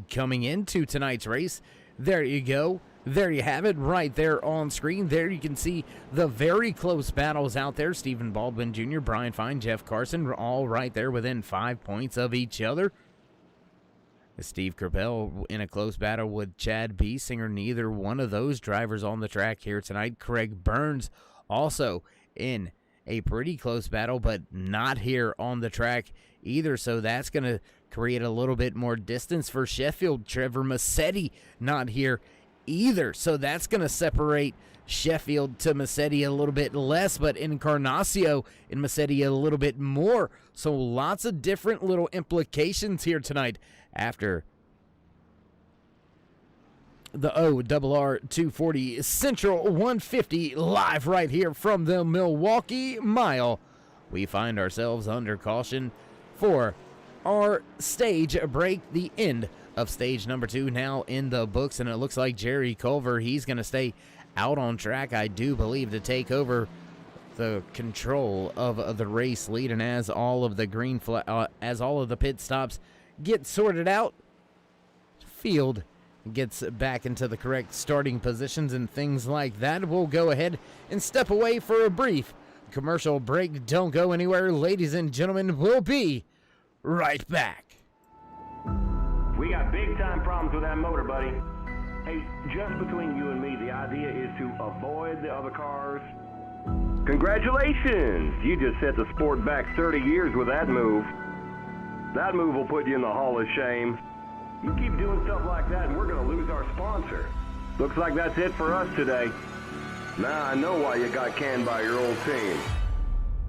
coming into tonight's race, there you go. There you have it right there on screen. There you can see the very close battles out there. Stephen Baldwin Jr., Brian Fine, Jeff Carson, all right there within 5 points of each other. Steve Crapell in a close battle with Chad Biesinger. Neither one of those drivers on the track here tonight. Craig Burns also in a pretty close battle, but not here on the track either. So that's going to create a little bit more distance for Sheffield. Trevor Massetti not here either. So that's going to separate Sheffield to Massetti a little bit less, but Encarnacio and Massetti a little bit more. So lots of different little implications here tonight after the ORR 240 Central 150 live right here from the Milwaukee Mile. We find ourselves under caution for our stage break, the end of stage number 2 now in the books, and it looks like Jerry Culver, he's going to stay out on track, I do believe, to take over the control of the race lead. And as all of the as all of the pit stops get sorted out, field gets back into the correct starting positions and things like that, we'll go ahead and step away for a brief commercial break. Don't go anywhere, ladies and gentlemen. We'll be right back. We got big time problems with that motor, buddy. Hey, just between you and me, the idea is to avoid the other cars. Congratulations! You just set the sport back 30 years with that move. That move will put you in the Hall of Shame. You keep doing stuff like that and we're going to lose our sponsor. Looks like that's it for us today. Now I know why you got canned by your old team.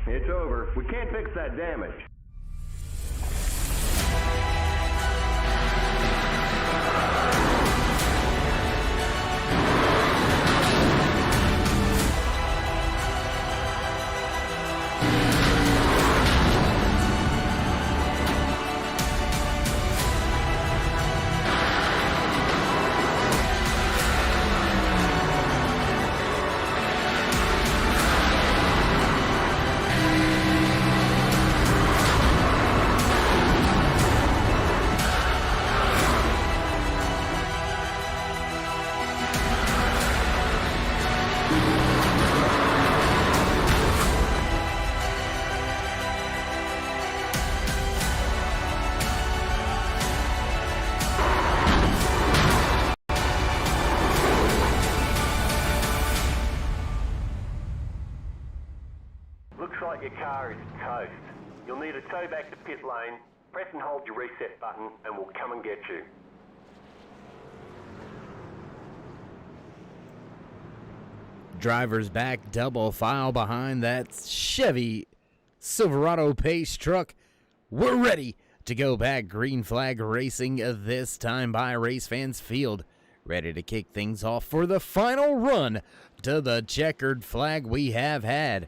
It's over. We can't fix that damage. Your car is toast. You'll need a tow back to pit lane. Press and hold your reset button and we'll come and get you. Drivers back double file behind that Chevy Silverado Pace truck. We're ready to go back. Green flag racing this time by Race Fans Field. Ready to kick things off for the final run to the checkered flag. We have had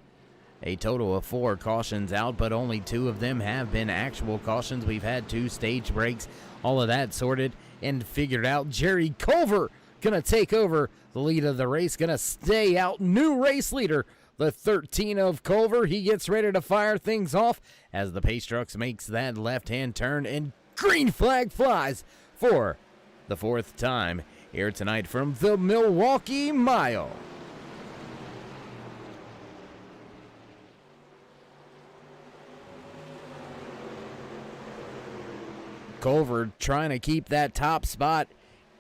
a total of 4 cautions out, but only 2 of them have been actual cautions. We've had 2 stage breaks, all of that sorted and figured out. Jerry Culver gonna take over the lead of the race, gonna stay out. New race leader, the 13 of Culver. He gets ready to fire things off as the Pace Trucks makes that left-hand turn, and green flag flies for the 4th time here tonight from the Milwaukee Mile. Culver trying to keep that top spot,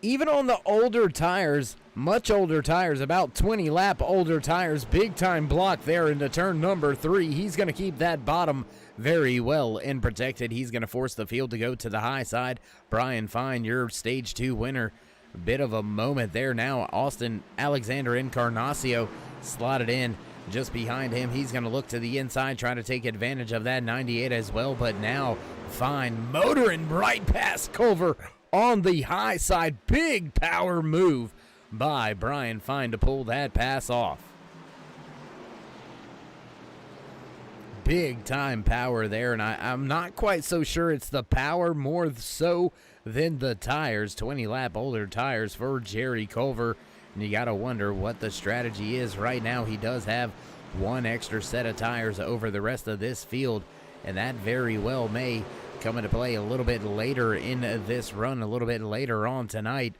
even on the older tires, much older tires, about 20 lap older tires. Big time block there into turn number 3. He's going to keep that bottom very well and protected. He's going to force the field to go to the high side. Brian Fine, your stage 2 winner. A bit of a moment there now. Austin Alexander Encarnacio slotted in just behind him. He's going to look to the inside, trying to take advantage of that 98 as well, but now Fine motoring right past Culver on the high side. Big power move by Brian Fine to pull that pass off. Big time power there, and I'm not quite so sure it's the power more so than the tires. 20 lap older tires for Jerry Culver, and you got to wonder what the strategy is right now. He does have 1 extra set of tires over the rest of this field, and that very well may come into play a little bit later in this run, a little bit later on tonight.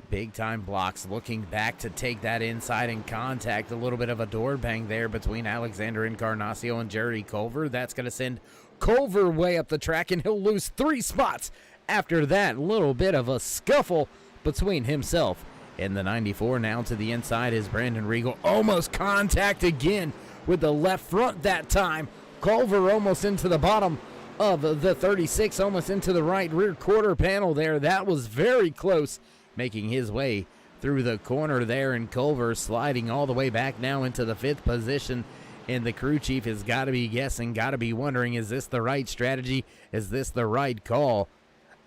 Big time blocks, looking back to take that inside and contact. A little bit of a door bang there between Alexander Encarnacio and Jerry Culver. That's going to send Culver way up the track, and he'll lose 3 spots after that. Little bit of a scuffle between himself and the 94. Now to the inside is Brandon Regal. Almost contact again with the left front that time. Culver almost into the bottom of the 36, almost into the right rear quarter panel there. That was very close, making his way through the corner there, and Culver sliding all the way back now into the 5th position. And the crew chief has got to be guessing, got to be wondering, is this the right strategy? Is this the right call?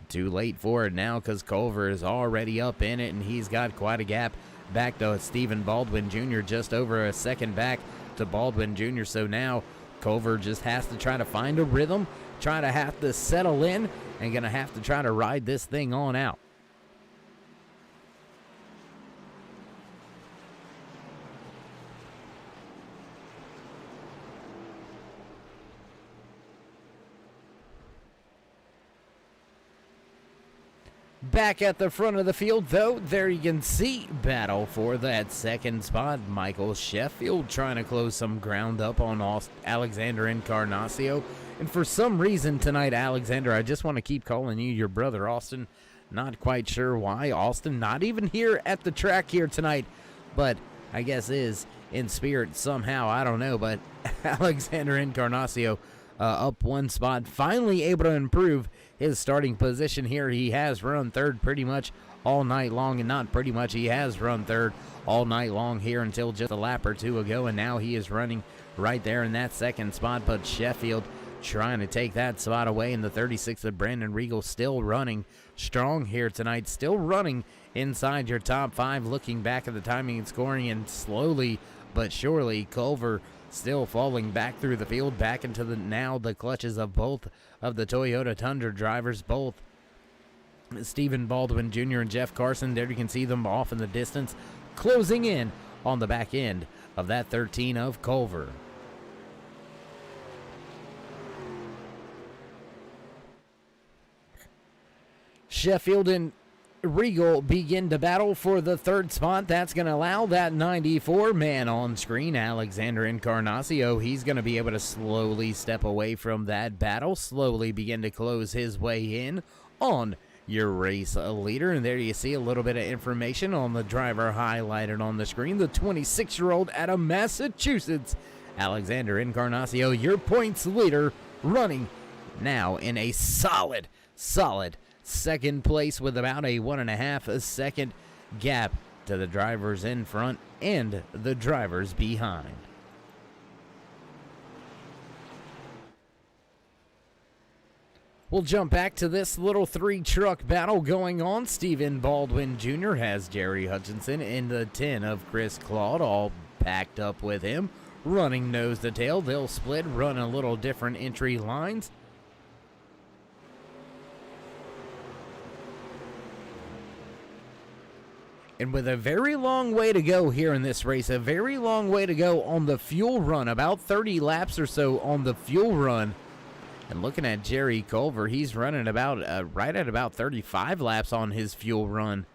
Too late for it now, because Culver is already up in it, and he's got quite a gap back to Stephen Baldwin Jr., just over a second back to Baldwin Jr. So now Culver just has to try to find a rhythm, have to settle in, and going to have to try to ride this thing on out. Back at the front of the field, though, there you can see battle for that second spot. Michael Sheffield trying to close some ground up on Alexander Encarnacio. And for some reason tonight, Alexander, I just want to keep calling you your brother, Austin. Not quite sure why. Austin not even here at the track here tonight, but I guess is in spirit somehow. I don't know, but Alexander Encarnacio up one spot, finally able to improve his starting position here. He has run third pretty much all night long, and not pretty much, he has run third all night long here until just a lap or two ago, and now he is running right there in that second spot. But Sheffield trying to take that spot away, and the 36 of Brandon Regal still running strong here tonight, still running inside your top 5. Looking back at the timing and scoring, and slowly but surely Culver still falling back through the field, back into the clutches of both of the Toyota Tundra drivers, both Stephen Baldwin Jr. and Jeff Carson. There you can see them off in the distance, closing in on the back end of that 13 of Culver. Sheffield and Regal begin to battle for the third spot. That's going to allow that 94 man on screen, Alexander Encarnacio. He's going to be able to slowly step away from that battle, slowly begin to close his way in on your race leader. And there you see a little bit of information on the driver highlighted on the screen. The 26-year-old out of Massachusetts, Alexander Encarnacio, your points leader, running now in a solid second place with about a 1.5 second gap to the drivers in front and the drivers behind. We'll jump back to this little 3-truck battle going on. Stephen Baldwin Jr. has Jerry Hutchinson in the 10 of Chris Claude, all packed up with him, running nose to tail. They'll split, run a little different entry lines. And with a very long way to go here in this race, a very long way to go on the fuel run, about 30 laps or so on the fuel run. And looking at Jerry Culver, he's running about right at about 35 laps on his fuel run.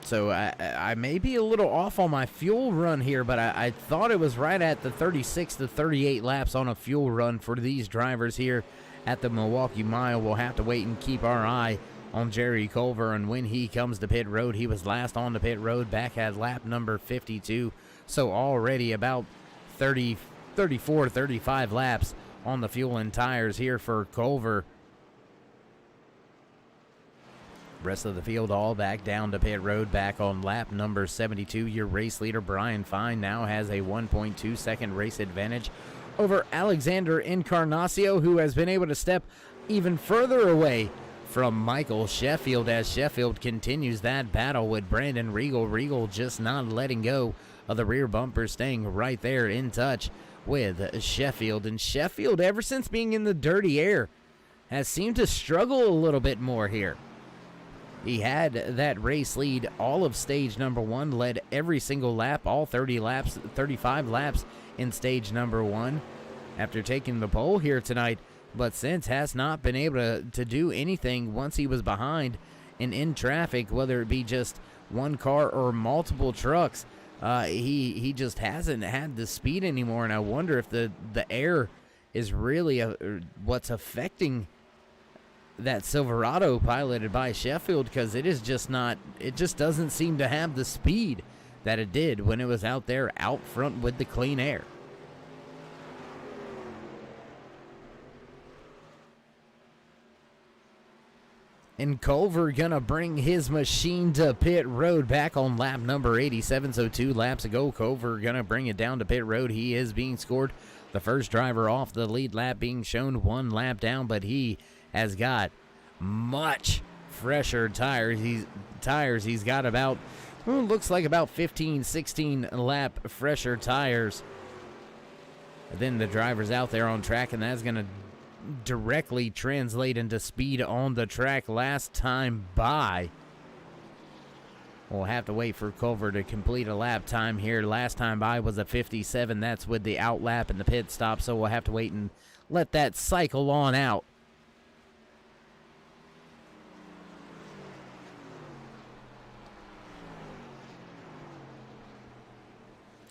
So I may be a little off on my fuel run here, but I thought it was right at the 36 to 38 laps on a fuel run for these drivers here at the Milwaukee Mile. We'll have to wait and keep our eye on Jerry Culver, and when he comes to pit road, he was last on the pit road back at lap number 52, so already about 34, 35 laps on the fuel and tires here for Culver. Rest of the field all back down to pit road, back on lap number 72. Your race leader, Brian Fine, now has a 1.2 second race advantage over Alexander Encarnacio, who has been able to step even further away from Michael Sheffield as Sheffield continues that battle with Brandon Regal. Regal just not letting go of the rear bumper, staying right there in touch with Sheffield. And Sheffield, ever since being in the dirty air, has seemed to struggle a little bit more here. He had that race lead all of stage number 1, led every single lap, all 35 laps in stage number 1 after taking the pole here tonight, but since has not been able to do anything once he was behind and in traffic, whether it be just one car or multiple trucks. He just hasn't had the speed anymore, and I wonder if the air is really what's affecting that Silverado piloted by Sheffield, because it just doesn't seem to have the speed that it did when it was out there out front with the clean air. And Culver gonna bring his machine to pit road back on lap number 87. So 2 laps ago, Culver gonna bring it down to pit road. He is being scored. The first driver off the lead lap being shown 1 lap down, but he has got much fresher tires. He's got about, looks like about 15, 16 lap fresher tires than the drivers out there on track, and that's gonna directly translate into speed on the track last time by. We'll have to wait for Culver to complete a lap time here. Last time by was a 57. That's with the out lap and the pit stop, so we'll have to wait and let that cycle on out.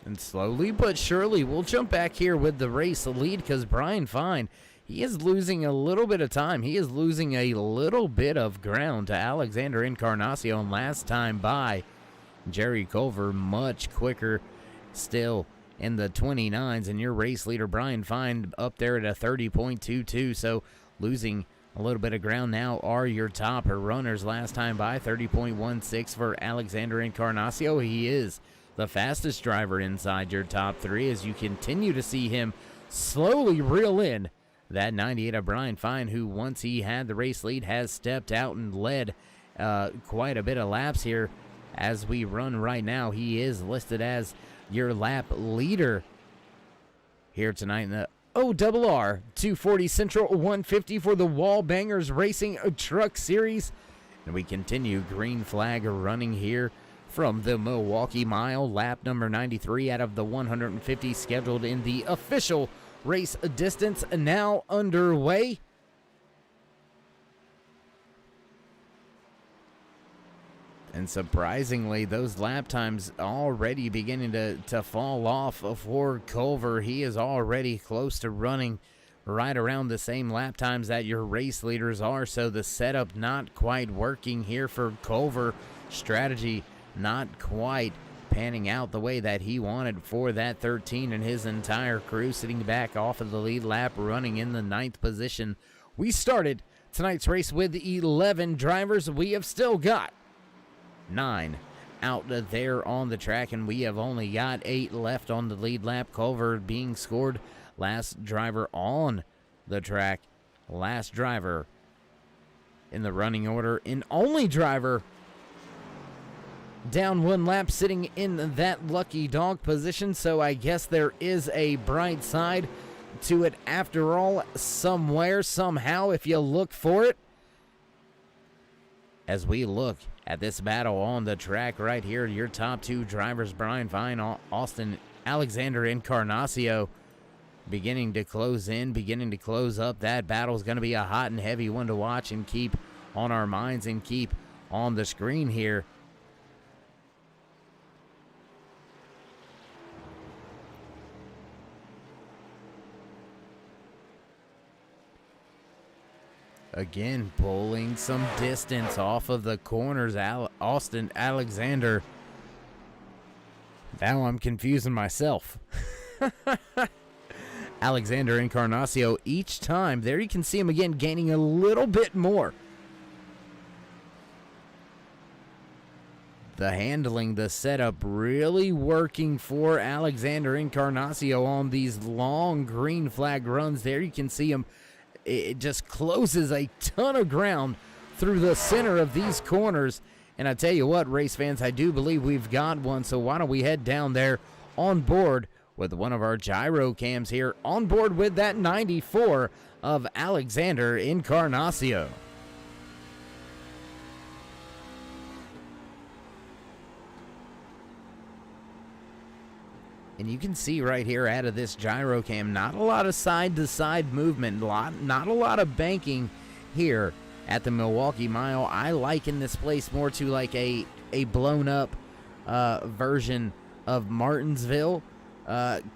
And slowly but surely, we'll jump back here with the race lead because Brian Fine, he is losing a little bit of time. He is losing a little bit of ground to Alexander Encarnacion last time by. Jerry Culver much quicker still in the 29s. And your race leader, Brian Fine, up there at a 30.22. So losing a little bit of ground now are your top runners last time by. 30.16 for Alexander Encarnacion. He is the fastest driver inside your top 3 as you continue to see him slowly reel in that 98 of Brian Fine, who once he had the race lead has stepped out and led quite a bit of laps here as we run right now. He is listed as your lap leader here tonight in the ORR 240 Central 150 for the Wallbangers Racing Truck Series. And we continue green flag running here from the Milwaukee Mile, lap number 93 out of the 150 scheduled in the official race distance now underway. And surprisingly, those lap times already beginning to fall off for Culver. He is already close to running right around the same lap times that your race leaders are. So the setup not quite working here for Culver. Strategy not quite panning out the way that he wanted for that 13 and his entire crew sitting back off of the lead lap running in the 9th position. We started tonight's race with 11 drivers. We have still got 9 out there on the track, and we have only got 8 left on the lead lap. Culver being scored last driver on the track, last driver in the running order, and only driver down 1 lap sitting in that lucky dog position. So I guess there is a bright side to it after all, somewhere, somehow, if you look for it. As we look at this battle on the track right here, your top 2 drivers, Brian Fine, Austin Alexander Encarnacion, beginning to close in, beginning to close up. That battle is going to be a hot and heavy one to watch and keep on our minds and keep on the screen here. Again, pulling some distance off of the corners, Austin Alexander. Now I'm confusing myself. Alexander Encarnacion each time. There you can see him again gaining a little bit more. The handling, the setup really working for Alexander Encarnacion on these long green flag runs. There you can see him. It just closes a ton of ground through the center of these corners. And I tell you what, race fans, I do believe we've got one. So why don't we head down there on board with one of our gyro cams here, on board with that 94 of Alexander Encarnacion. And you can see right here out of this gyro cam, not a lot of side-to-side movement, not a lot of banking here at the Milwaukee Mile. I liken this place more to like a blown-up version of Martinsville,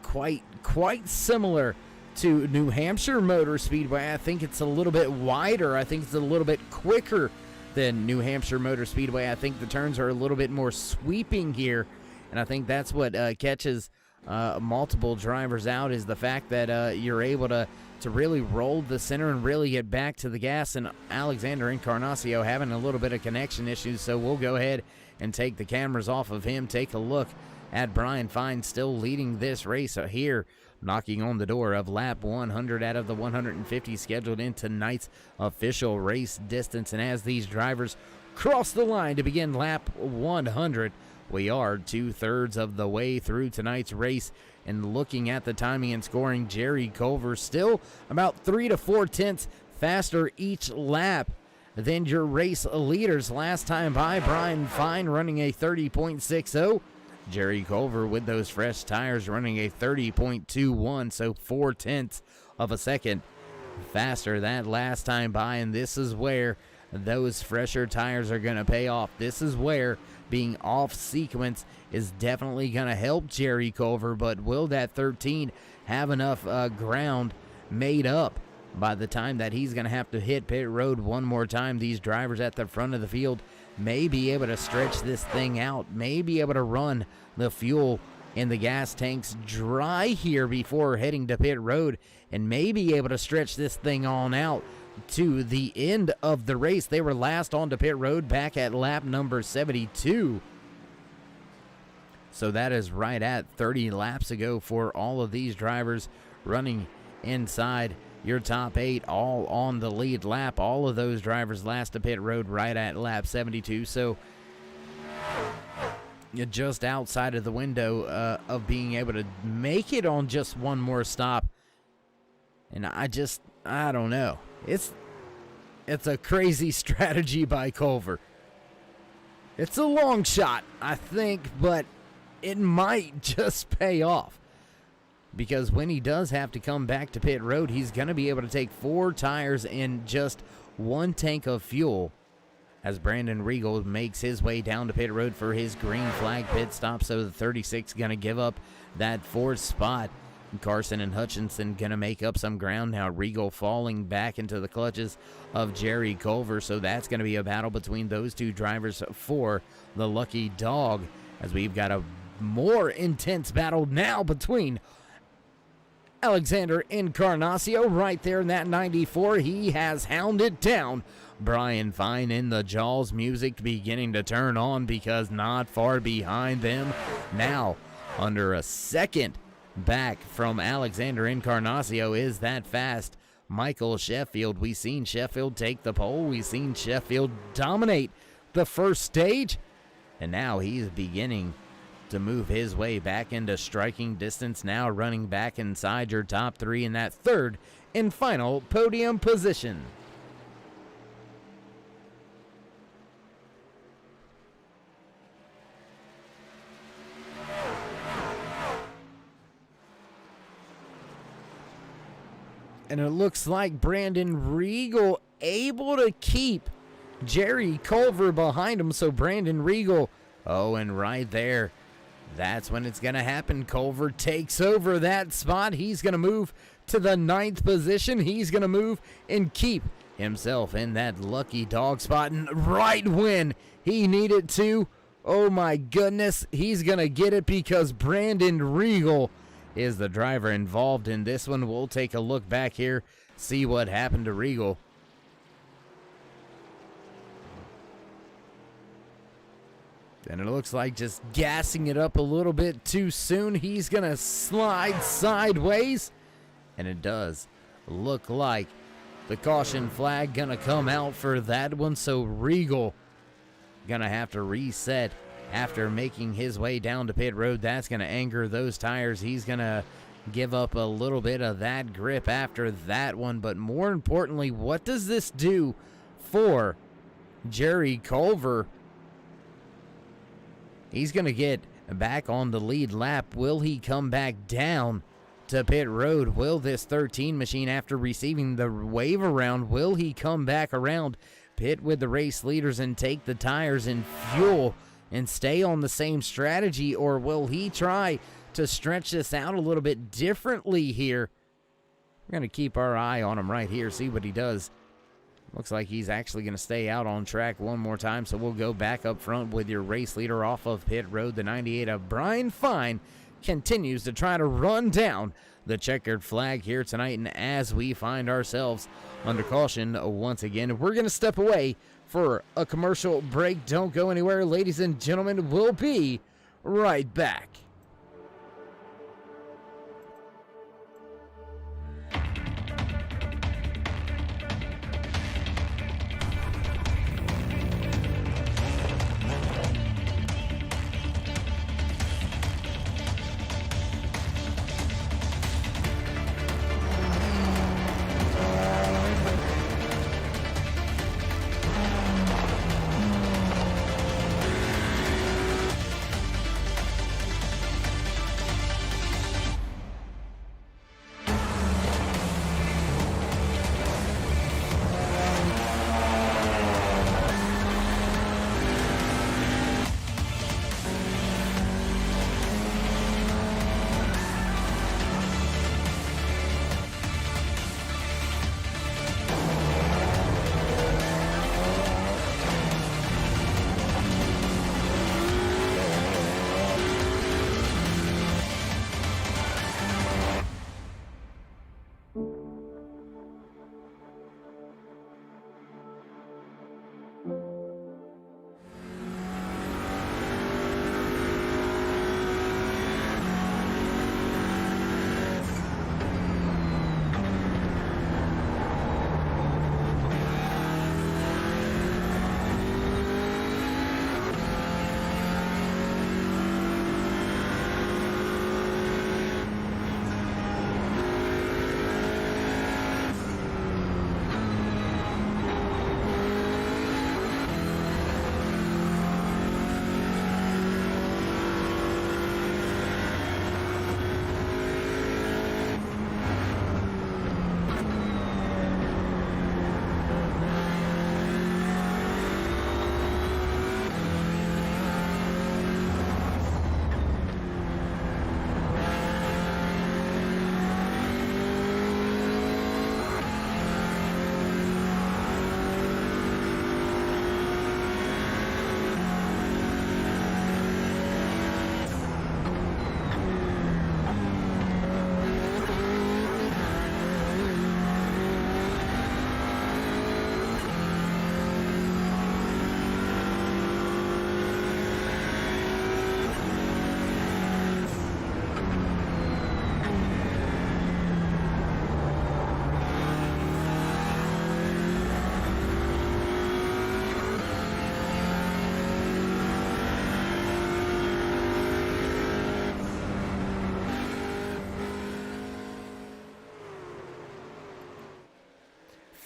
quite similar to New Hampshire Motor Speedway. I think it's a little bit wider. I think it's a little bit quicker than New Hampshire Motor Speedway. I think the turns are a little bit more sweeping here, and I think that's what catches multiple drivers out is the fact that you're able to really roll the center and really get back to the gas. And Alexander Encarnacio having a little bit of connection issues, so we'll go ahead and take the cameras off of him. Take a look at Brian Fine still leading this race here, knocking on the door of lap 100 out of the 150 scheduled in tonight's official race distance. And as these drivers cross the line to begin lap 100, we are 2/3 of the way through tonight's race. And looking at the timing and scoring, Jerry Culver still about 3 to 4 tenths faster each lap than your race leaders. Last time by, Brian Fine running a 30.60. Jerry Culver with those fresh tires running a 30.21, so 4 tenths of a second faster that last time by. And this is where those fresher tires are going to pay off. This is where being off sequence is definitely going to help Jerry Culver, but will that 13 have enough ground made up by the time that he's going to have to hit pit road one more time? These drivers at the front of the field may be able to stretch this thing out, may be able to run the fuel in the gas tanks dry here before heading to pit road, and may be able to stretch this thing on out to the end of the race. They were last on to pit road back at lap number 72. So that is right at 30 laps ago for all of these drivers running inside your top 8, all on the lead lap. All of those drivers last to pit road right at lap 72. So you're just outside of the window of being able to make it on just one more stop. And I don't know. It's a crazy strategy by Culver. It's a long shot, I think, but it might just pay off. Because when he does have to come back to pit road, he's going to be able to take 4 tires and just 1 tank of fuel. As Brandon Regal makes his way down to pit road for his green flag pit stop, so the 36 going to give up that 4th spot. Carson and Hutchinson going to make up some ground now. Regal falling back into the clutches of Jerry Culver, so that's going to be a battle between those two drivers for the lucky dog, as we've got a more intense battle now between Alexander Encarnacio right there in that 94. He has hounded down Brian Fine in the jaws. Music beginning to turn on because not far behind them now, under a second back from Alexander Encarnacio, is that fast Michael Sheffield. We've seen Sheffield take the pole. We've seen Sheffield dominate the first stage. And now he's beginning to move his way back into striking distance, now running back inside your top 3 in that 3rd and final podium position. And it looks like Brandon Regal able to keep Jerry Culver behind him. So Brandon Regal, and right there, that's when it's going to happen. Culver takes over that spot. He's going to move to the 9th position. He's going to move and keep himself in that lucky dog spot. And right when he needed to, oh my goodness, he's going to get it because Brandon Regal is the driver involved in this one. We'll take a look back here, see what happened to Regal. And it looks like just gassing it up a little bit too soon. He's going to slide sideways. And it does look like the caution flag going to come out for that one. So Regal going to have to reset after making his way down to pit road. That's going to anger those tires. He's going to give up a little bit of that grip after that one. But more importantly, what does this do for Jerry Culver? He's going to get back on the lead lap. Will he come back down to pit road? Will this 13 machine, after receiving the wave around, will he come back around, pit with the race leaders and take the tires and fuel and stay on the same strategy? Or will he try to stretch this out a little bit differently here? We're going to keep our eye on him right here, see what he does. Looks like he's actually going to stay out on track one more time, so we'll go back up front with your race leader off of pit road, the 98 of Brian Fine, continues to try to run down the checkered flag here tonight. And as we find ourselves under caution once again, we're going to step away for a commercial break. Don't go anywhere, ladies and gentlemen. We'll be right back.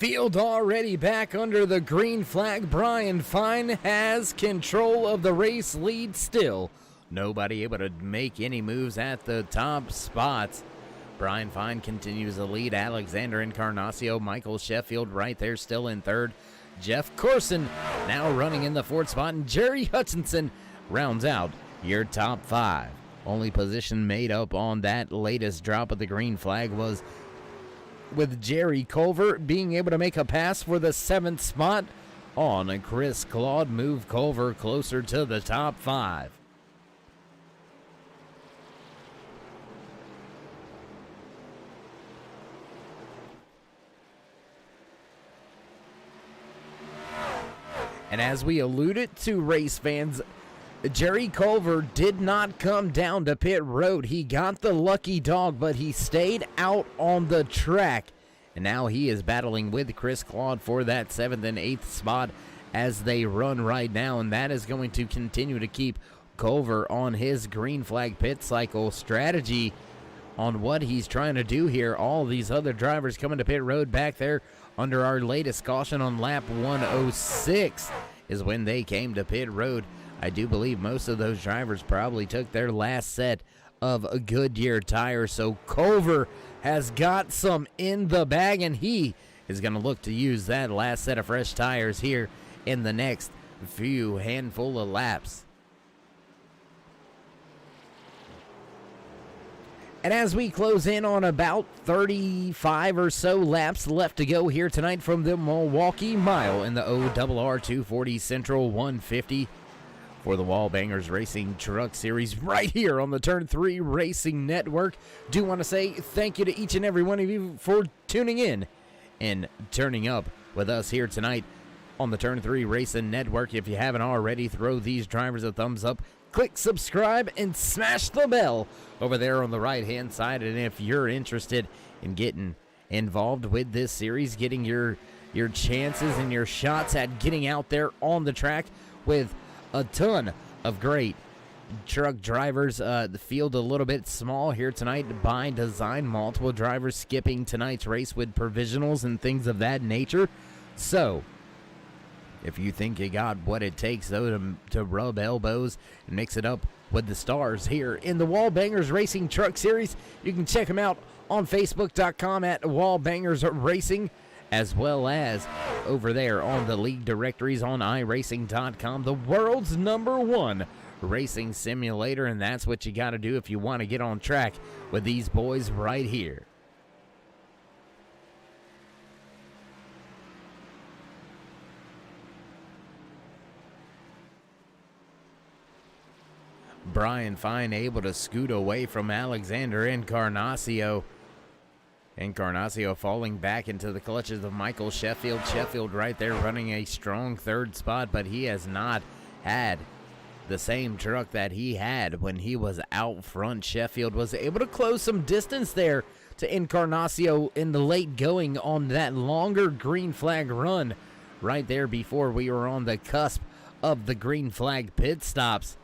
Field already back under the green flag. Brian Fine has control of the race lead still. Nobody able to make any moves at the top spots. Brian Fine continues the lead. Alexander Encarnacio, Michael Sheffield right there still in third. Jeff Corson now running in the fourth spot. And Jerry Hutchinson rounds out your top five. Only position made up on that latest drop of the green flag was with Jerry Culver being able to make a pass for the seventh spot on Chris Claude. Move Culver closer to the top five. And as we alluded to, race fans, Jerry Culver did not come down to pit road. He got the lucky dog, but he stayed out on the track. And now he is battling with Chris Claude for that 7th and 8th spot as they run right now. And that is going to continue to keep Culver on his green flag pit cycle strategy on what he's trying to do here. All these other drivers coming to pit road back there under our latest caution on lap 106 is when they came to pit road. I do believe most of those drivers probably took their last set of a Goodyear tires. So Culver has got some in the bag, and he is going to look to use that last set of fresh tires here in the next few handful of laps. And as we close in on about 35 or so laps left to go here tonight from the Milwaukee Mile in the ORR 240 Central 150, for the Wallbangers Racing Truck Series right here on the Turn 3 Racing Network. Do want to say thank you to each and every one of you for tuning in and turning up with us here tonight on the Turn 3 Racing Network. If you haven't already, throw these drivers a thumbs up, click subscribe, and smash the bell over there on the right-hand side. And if you're interested in getting involved with this series, getting your chances and your shots at getting out there on the track with a ton of great truck drivers. The field a little bit small here tonight by design. Multiple drivers skipping tonight's race with provisionals and things of that nature. So, if you think you got what it takes, though, to rub elbows and mix it up with the stars here in the Wallbangers Racing Truck Series, you can check them out on Facebook.com at Wallbangers Racing, as well as over there on the league directories on iRacing.com, the world's #1 racing simulator, and that's what you got to do if you want to get on track with these boys right here. Brian Fine able to scoot away from Alexander Encarnacio. Encarnacio falling back into the clutches of Michael Sheffield. Sheffield right there running a strong third spot, but he has not had the same truck that he had when he was out front. Sheffield was able to close some distance there to Encarnacio in the late going on that longer green flag run right there before we were on the cusp of the green flag pit stops.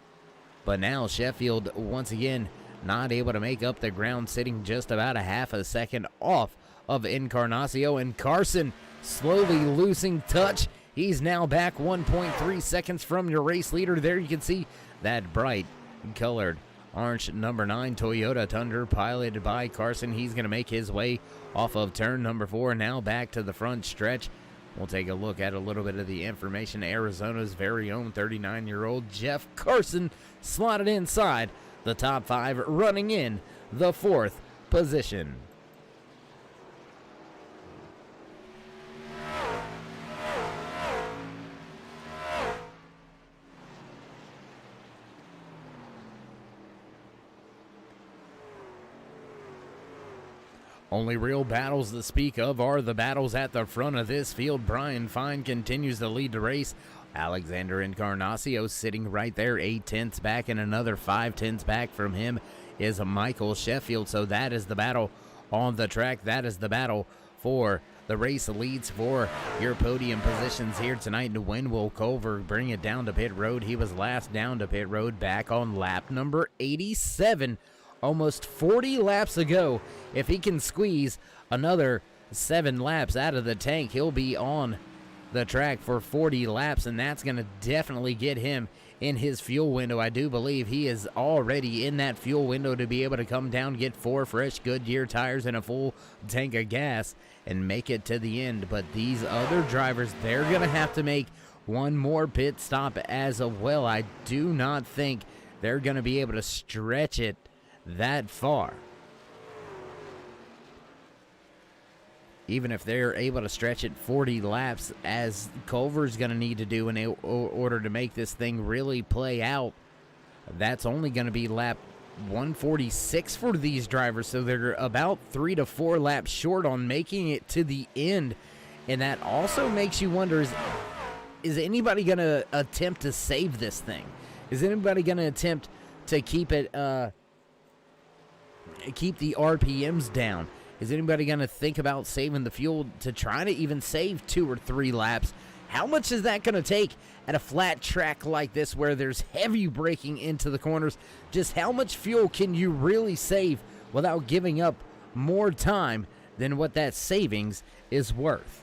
But now Sheffield once again not able to make up the ground, sitting just about a half a second off of Encarnacio, and Carson slowly losing touch. He's now back 1.3 seconds from your race leader. There you can see that bright colored orange number 9 Toyota Tundra piloted by Carson. He's going to make his way off of turn number 4, now back to the front stretch. We'll take a look at a little bit of the information. Arizona's very own 39-year-old Jeff Carson slotted inside the top 5, running in the 4th position. Only real battles to speak of are the battles at the front of this field. Brian Fine continues to lead the race. Alexander Encarnacio sitting right there 8/10 back, and another 5/10 back from him is Michael Sheffield. So that is the battle on the track. That is the battle for the race leads for your podium positions here tonight. And when will Culver bring it down to pit road? He was last down to pit road back on lap number 87. Almost 40 laps ago. If he can squeeze another 7 laps out of the tank, he'll be on the track for 40 laps, and that's going to definitely get him in his fuel window. I do believe he is already in that fuel window to be able to come down, get 4 fresh Goodyear tires and a full tank of gas and make it to the end. But these other drivers, they're going to have to make one more pit stop as well. I do not think they're going to be able to stretch it that far. Even if they're able to stretch it 40 laps, as Culver's going to need to do in order to make this thing really play out, that's only going to be lap 146 for these drivers. So they're about 3 to 4 laps short on making it to the end. And that also makes you wonder, is anybody going to attempt to save this thing? Is anybody going to attempt to keep it keep the RPMs down? Is anybody going to think about saving the fuel to try to even save 2 or 3 laps? How much is that going to take at a flat track like this where there's heavy braking into the corners? Just how much fuel can you really save without giving up more time than what that savings is worth?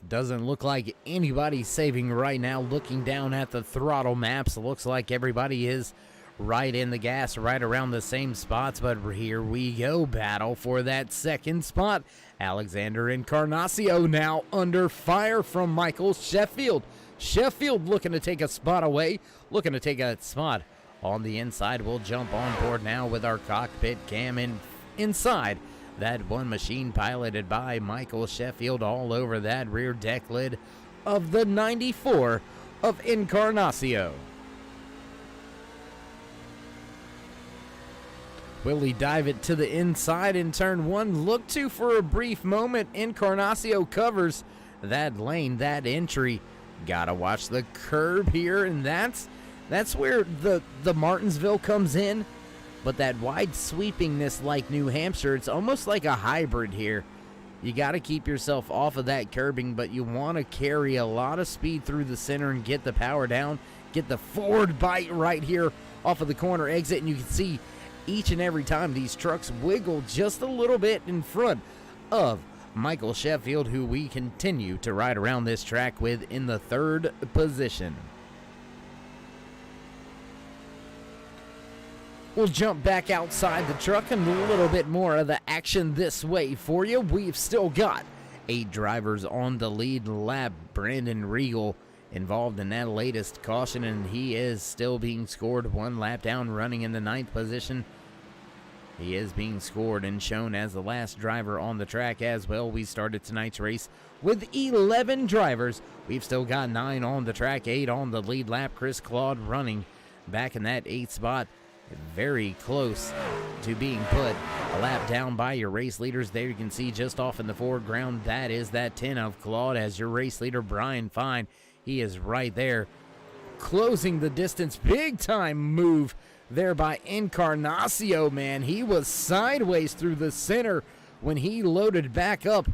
Doesn't look like anybody's saving right now. Looking down at the throttle maps, looks like everybody is right in the gas, right around the same spots. But here we go, battle for that second spot. Alexander Encarnacio now under fire from Michael Sheffield. Sheffield looking to take a spot away, looking to take a spot on the inside. We'll jump on board now with our cockpit cam inside That one machine piloted by Michael Sheffield all over that rear deck lid of the 94 of Encarnacio. Will he dive it to the inside in turn one? Look to for a brief moment. Encarnacio covers that lane, that entry. Gotta watch the curb here, and that's where the Martinsville comes in. But that wide sweepingness like New Hampshire, it's almost like a hybrid here. You got to keep yourself off of that curbing, but you want to carry a lot of speed through the center and get the power down, get the forward bite right here off of the corner exit, and you can see each and every time these trucks wiggle just a little bit in front of Michael Sheffield, who we continue to ride around this track with in the third position. We'll jump back outside the truck and a little bit more of the action this way for you. We've still got 8 drivers on the lead lap. Brandon Regal involved in that latest caution, and he is still being scored 1 lap down, running in the 9th position. He is being scored and shown as the last driver on the track as well. We started tonight's race with 11 drivers. We've still got 9 on the track, 8 on the lead lap. Chris Claude running back in that 8th spot. Very close to being put a lap down by your race leaders. There you can see just off in the foreground, that is that 10 of Claude as your race leader, Brian Fine. He is right there, closing the distance. Big time move there by Encarnacio, man. He was sideways through the center when he loaded back up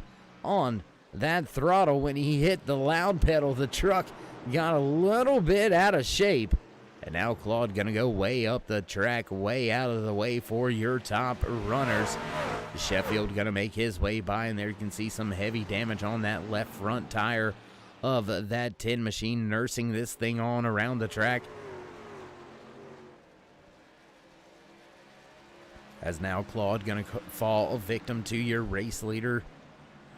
on that throttle. When he hit the loud pedal, the truck got a little bit out of shape. And now Claude gonna go way up the track, way out of the way for your top runners. Sheffield gonna make his way by, and there you can see some heavy damage on that left front tire of that 10 machine, nursing this thing on around the track. As now Claude gonna fall a victim to your race leader.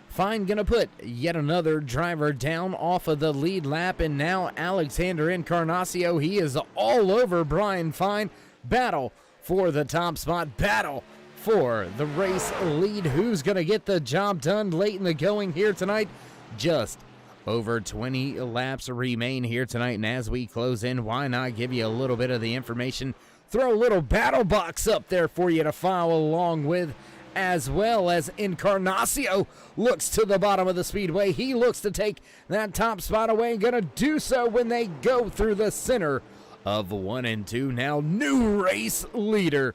Fine gonna put yet another driver down off of the lead lap, and now Alexander Encarnacio, he is all over Brian Fine. Battle for the top spot, battle for the race lead. Who's gonna get the job done late in the going here tonight? Just over 20 laps remain here tonight, and as we close in, why not give you a little bit of the information? Throw a little battle box up there for you to follow along with, as well as Encarnacio looks to the bottom of the speedway. He looks to take that top spot away, and gonna do so when they go through the center of 1 and 2. Now new race leader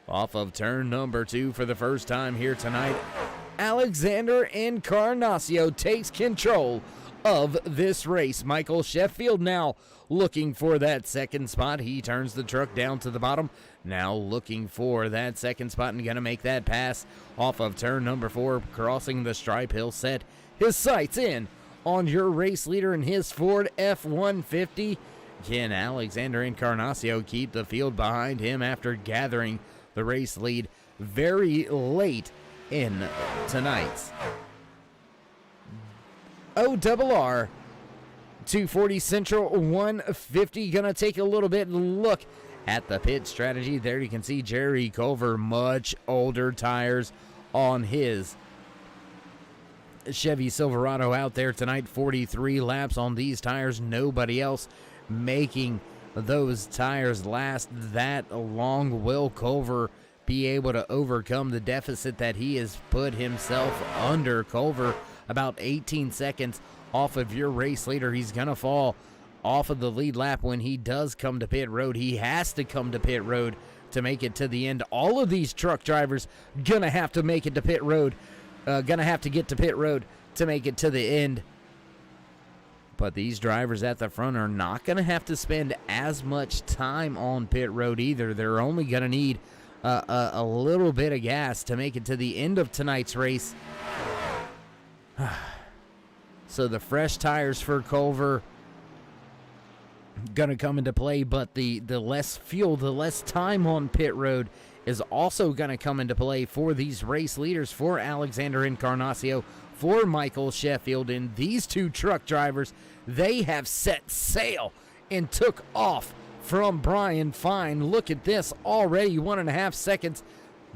off of turn number 2 for the first time here tonight. Alexander Encarnacio takes control of this race. Michael Sheffield now looking for that second spot. He turns the truck down to the bottom, now looking for that second spot and gonna make that pass off of turn number 4, crossing the stripe. He'll set his sights in on your race leader in his Ford F-150. Can Alexander Encarnacio keep the field behind him after gathering the race lead very late in tonight's ORR 240 Central 150? Gonna take a little bit look at the pit strategy. There you can see Jerry Culver, much older tires on his Chevy Silverado out there tonight. 43 laps on these tires. Nobody else making those tires last that long. Will Culver be able to overcome the deficit that he has put himself under? Culver about 18 seconds off of your race leader. He's gonna fall off of the lead lap when he does come to pit road. He has to come to pit road to make it to the end. All of these truck drivers gonna have to make it to pit road, gonna have to get to pit road to make it to the end. But these drivers at the front are not gonna have to spend as much time on pit road either. They're only gonna need a little bit of gas to make it to the end of tonight's race. So the fresh tires for Culver gonna come into play, but the less fuel, the less time on pit road is also gonna come into play for these race leaders, for Alexander Encarnacio, for Michael Sheffield. And these two truck drivers, they have set sail and took off from Brian Fine. Look at this, already 1.5 seconds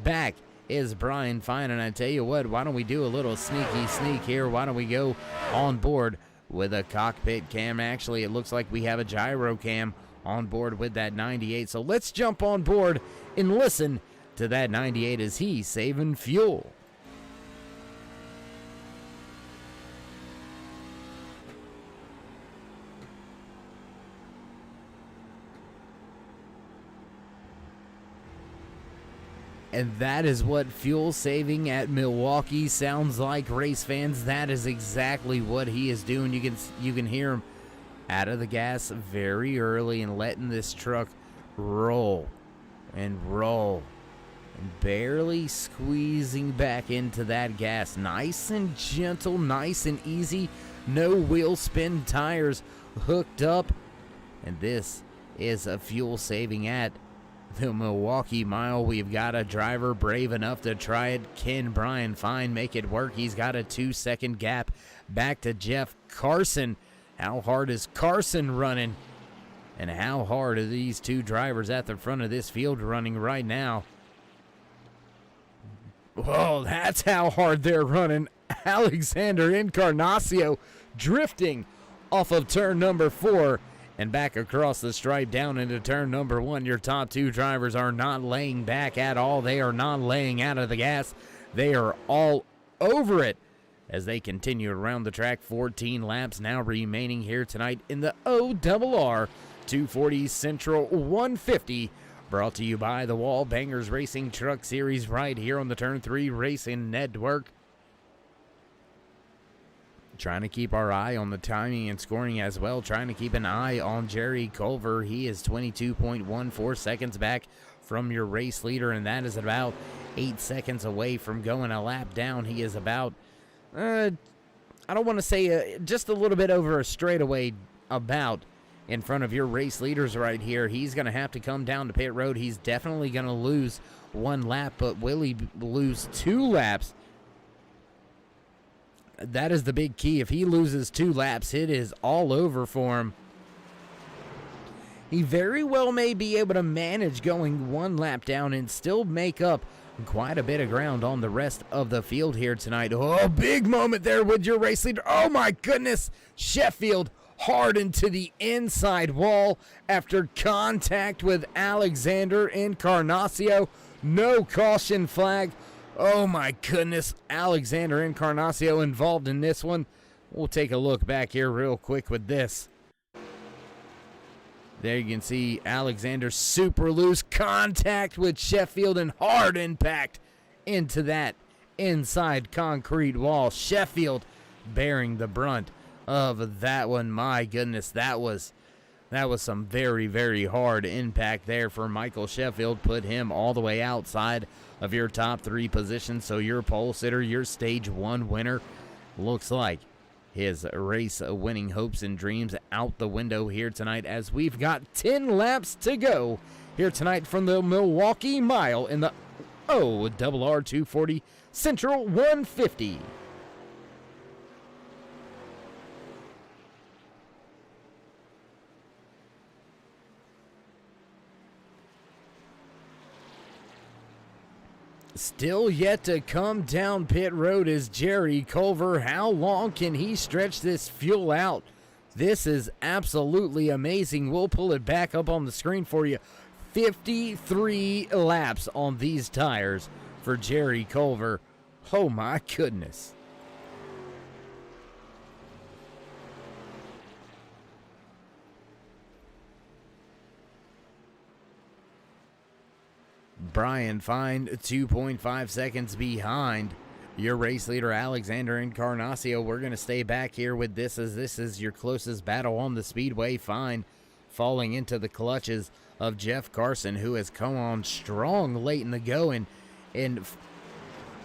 back is Brian Fine. And I tell you what, why don't we do a little sneaky sneak here? Why don't we go on board with a cockpit cam? Actually, it looks like we have a gyro cam on board with that 98. So let's jump on board and listen to that 98 as he's saving fuel. And that is what fuel saving at Milwaukee sounds like, race fans. That is exactly what he is doing. You can hear him out of the gas very early and letting this truck roll and roll and barely squeezing back into that gas. Nice and gentle, nice and easy. No wheel spin tires hooked up. And this is a fuel saving at the Milwaukee Mile. We've got a driver brave enough to try it. Can Brian Fine make it work? He's got a 2-second gap back to Jeff Carson. How hard is Carson running? And how hard are these two drivers at the front of this field running right now? Whoa, that's how hard they're running. Alexander Encarnacio drifting off of turn number 4 and back across the stripe down into turn number 1. Your top two drivers are not laying back at all. They are not laying out of the gas. They are all over it as they continue around the track. 14 laps now remaining here tonight in the ORR 240 Central 150. Brought to you by the Wallbangers Racing Truck Series right here on the Turn 3 Racing Network. Trying to keep our eye on the timing and scoring as well. Trying to keep an eye on Jerry Culver. He is 22.14 seconds back from your race leader, and that is about 8 seconds away from going a lap down. He is about, I don't want to say just a little bit over a straightaway about in front of your race leaders right here. He's going to have to come down to pit road. He's definitely going to lose 1 lap, but will he lose 2 laps? That is the big key. If he loses 2 laps, it is all over for him. He very well may be able to manage going 1 lap down and still make up quite a bit of ground on the rest of the field here tonight. Oh, big moment there with your race leader. Oh my goodness. Sheffield hard into the inside wall after contact with Alexander Encarnacio. No caution flag. Oh my goodness, Alexander Encarnacio involved in this one. We'll take a look back here real quick with this. There you can see Alexander super loose, contact with Sheffield, and hard impact into that inside concrete wall. Sheffield bearing the brunt of that one. My goodness, that was some very, very hard impact there for Michael Sheffield. Put him all the way outside of your top 3 positions. So your pole sitter, your stage 1 winner, looks like his race winning hopes and dreams out the window here tonight, as we've got 10 laps to go here tonight from the Milwaukee Mile in the ORR 240 Central 150. Still yet to come down pit road is Jerry Culver. How long can he stretch this fuel out? This is absolutely amazing. We'll pull it back up on the screen for you. 53 laps on these tires for Jerry Culver. Oh my goodness. Brian Fine 2.5 seconds behind your race leader Alexander Encarnacio. We're going to stay back here with this, as this is your closest battle on the speedway. Fine falling into the clutches of Jeff Carson, who has come on strong late in the going, and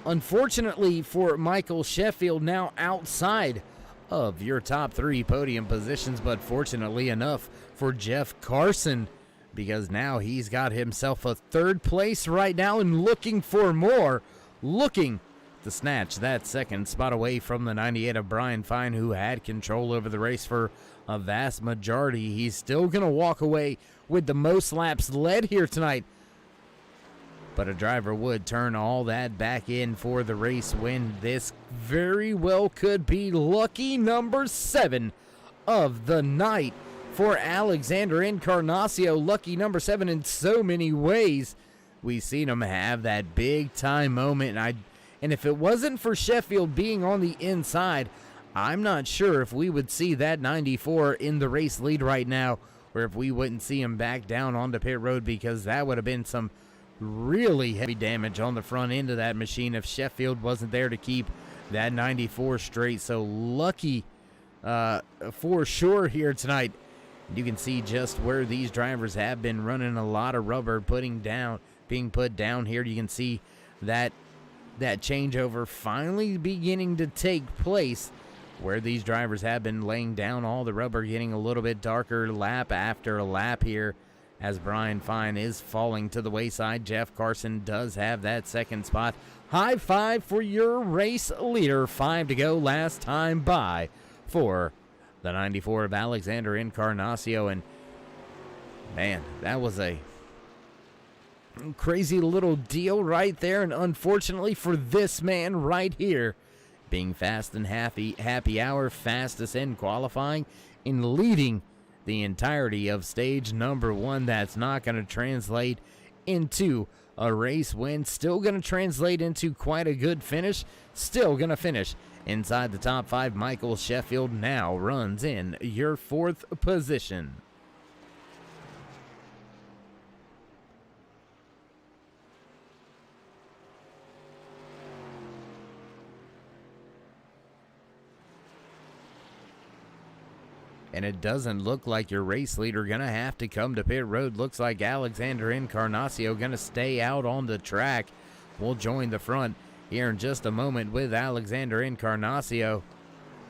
unfortunately for Michael Sheffield, now outside of your top 3 podium positions, but fortunately enough for Jeff Carson, because now he's got himself a 3rd place right now and looking for more, looking to snatch that 2nd spot away from the 98 of Brian Fine, who had control over the race for a vast majority. He's still going to walk away with the most laps led here tonight. but a driver would turn all that back in for the race win. This very well could be lucky number 7 of the night for Alexander Encarnacio. Lucky number 7 in so many ways. We've seen him have that big time moment, and if it wasn't for Sheffield being on the inside, I'm not sure if we would see that 94 in the race lead right now, or if we wouldn't see him back down onto pit road, because that would have been some really heavy damage on the front end of that machine if Sheffield wasn't there to keep that 94 straight. So lucky for sure here tonight. You can see just where these drivers have been running a lot of rubber being put down here. You can see that changeover finally beginning to take place, where these drivers have been laying down all the rubber, getting a little bit darker lap after lap here as Brian Fine is falling to the wayside. Jeff Carson does have that second spot. High five for your race leader. 5 to go, last time by for the 94 of Alexander Encarnacio. And man, that was a crazy little deal right there. And unfortunately for this man right here, being fast and happy hour, fastest in qualifying, in leading the entirety of stage number 1, that's not going to translate into a race win. Still going to translate into quite a good finish. Still going to finish inside the top 5. Michael Sheffield now runs in your 4th position. And it doesn't look like your race leader going to have to come to pit road. Looks like Alexander Encarnacio going to stay out on the track. We'll join the front here in just a moment with Alexander Encarnacio.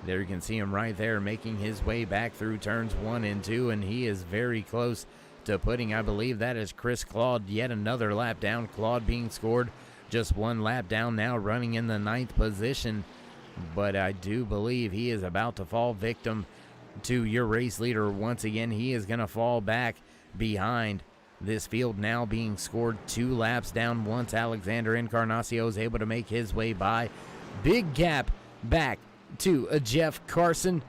There you can see him right there making his way back through turns 1 and 2. And he is very close to putting, I believe that is Chris Claude, yet another lap down. Claude being scored just 1 lap down now, running in the 9th position. But I do believe he is about to fall victim to your race leader once again. He is going to fall back behind this field, now being scored 2 laps down once Alexander Encarnacio is able to make his way by. Big gap back to Jeff Carson.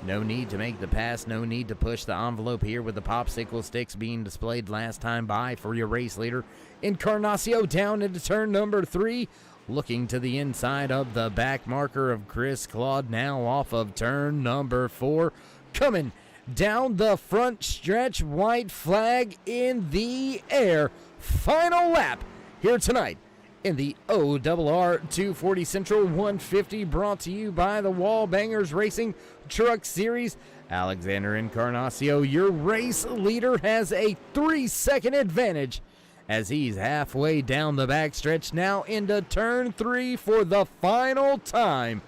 No need to make the pass, no need to push the envelope here with the popsicle sticks being displayed last time by for your race leader. Encarnacio down into turn number 3. Looking to the inside of the back marker of Chris Claude, now off of turn number 4. Coming down the front stretch, white flag in the air. Final lap here tonight in the ORR 240 Central 150, brought to you by the Wallbangers Racing Truck Series. Alexander Encarnacio, your race leader, has a 3-second advantage as he's halfway down the backstretch, now into turn 3 for the final time.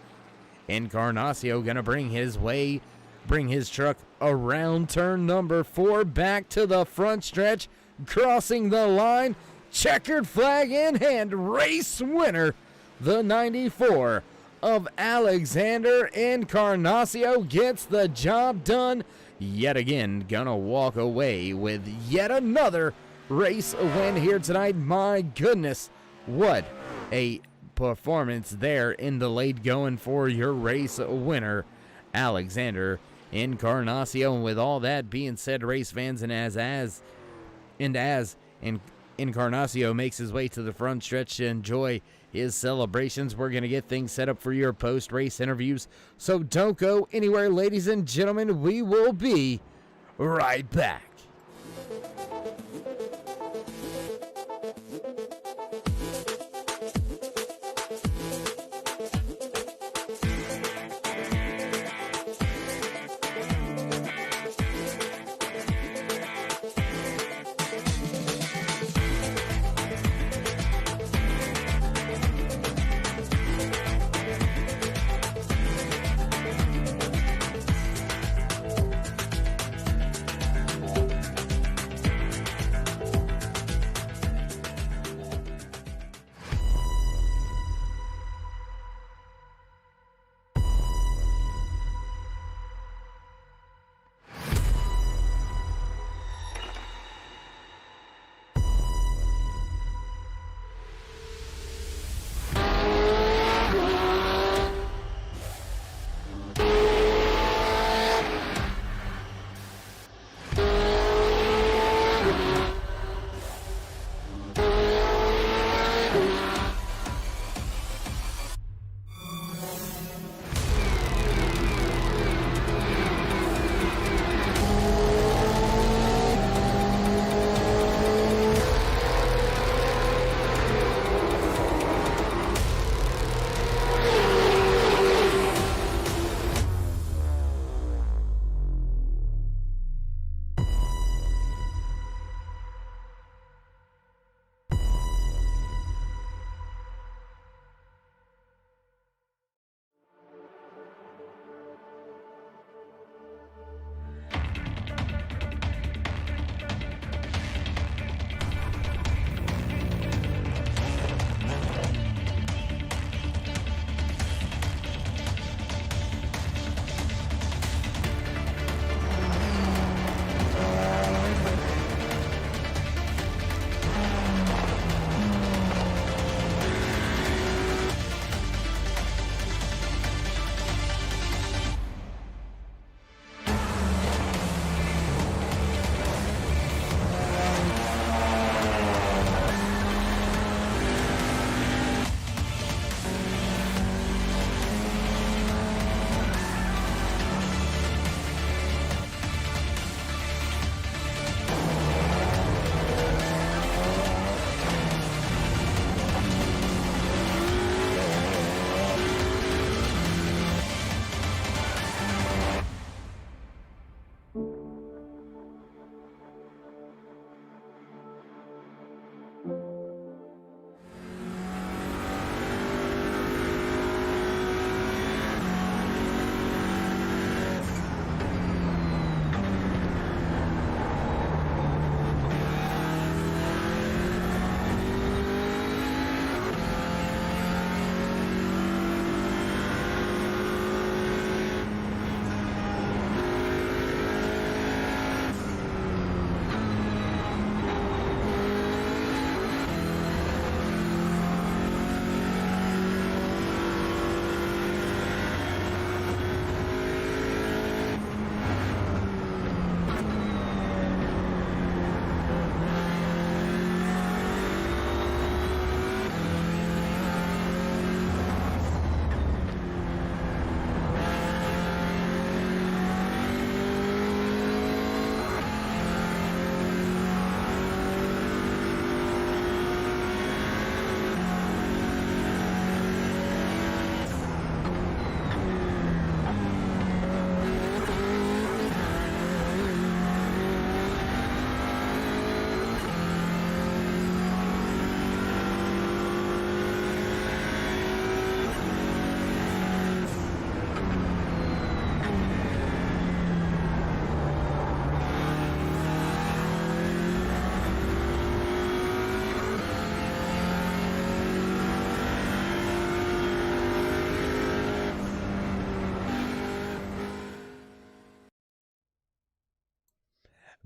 Encarnacio gonna bring his truck around turn number 4, back to the front stretch, crossing the line, checkered flag in hand, race winner, the 94 of Alexander Encarnacio gets the job done yet again. Gonna walk away with yet another race win here tonight. My goodness, what a performance there in the late going for your race winner, Alexander Encarnacio. And with all that being said, race fans, and as Encarnacio makes his way to the front stretch to enjoy his celebrations, we're going to get things set up for your post-race interviews. So don't go anywhere, ladies and gentlemen. We will be right back.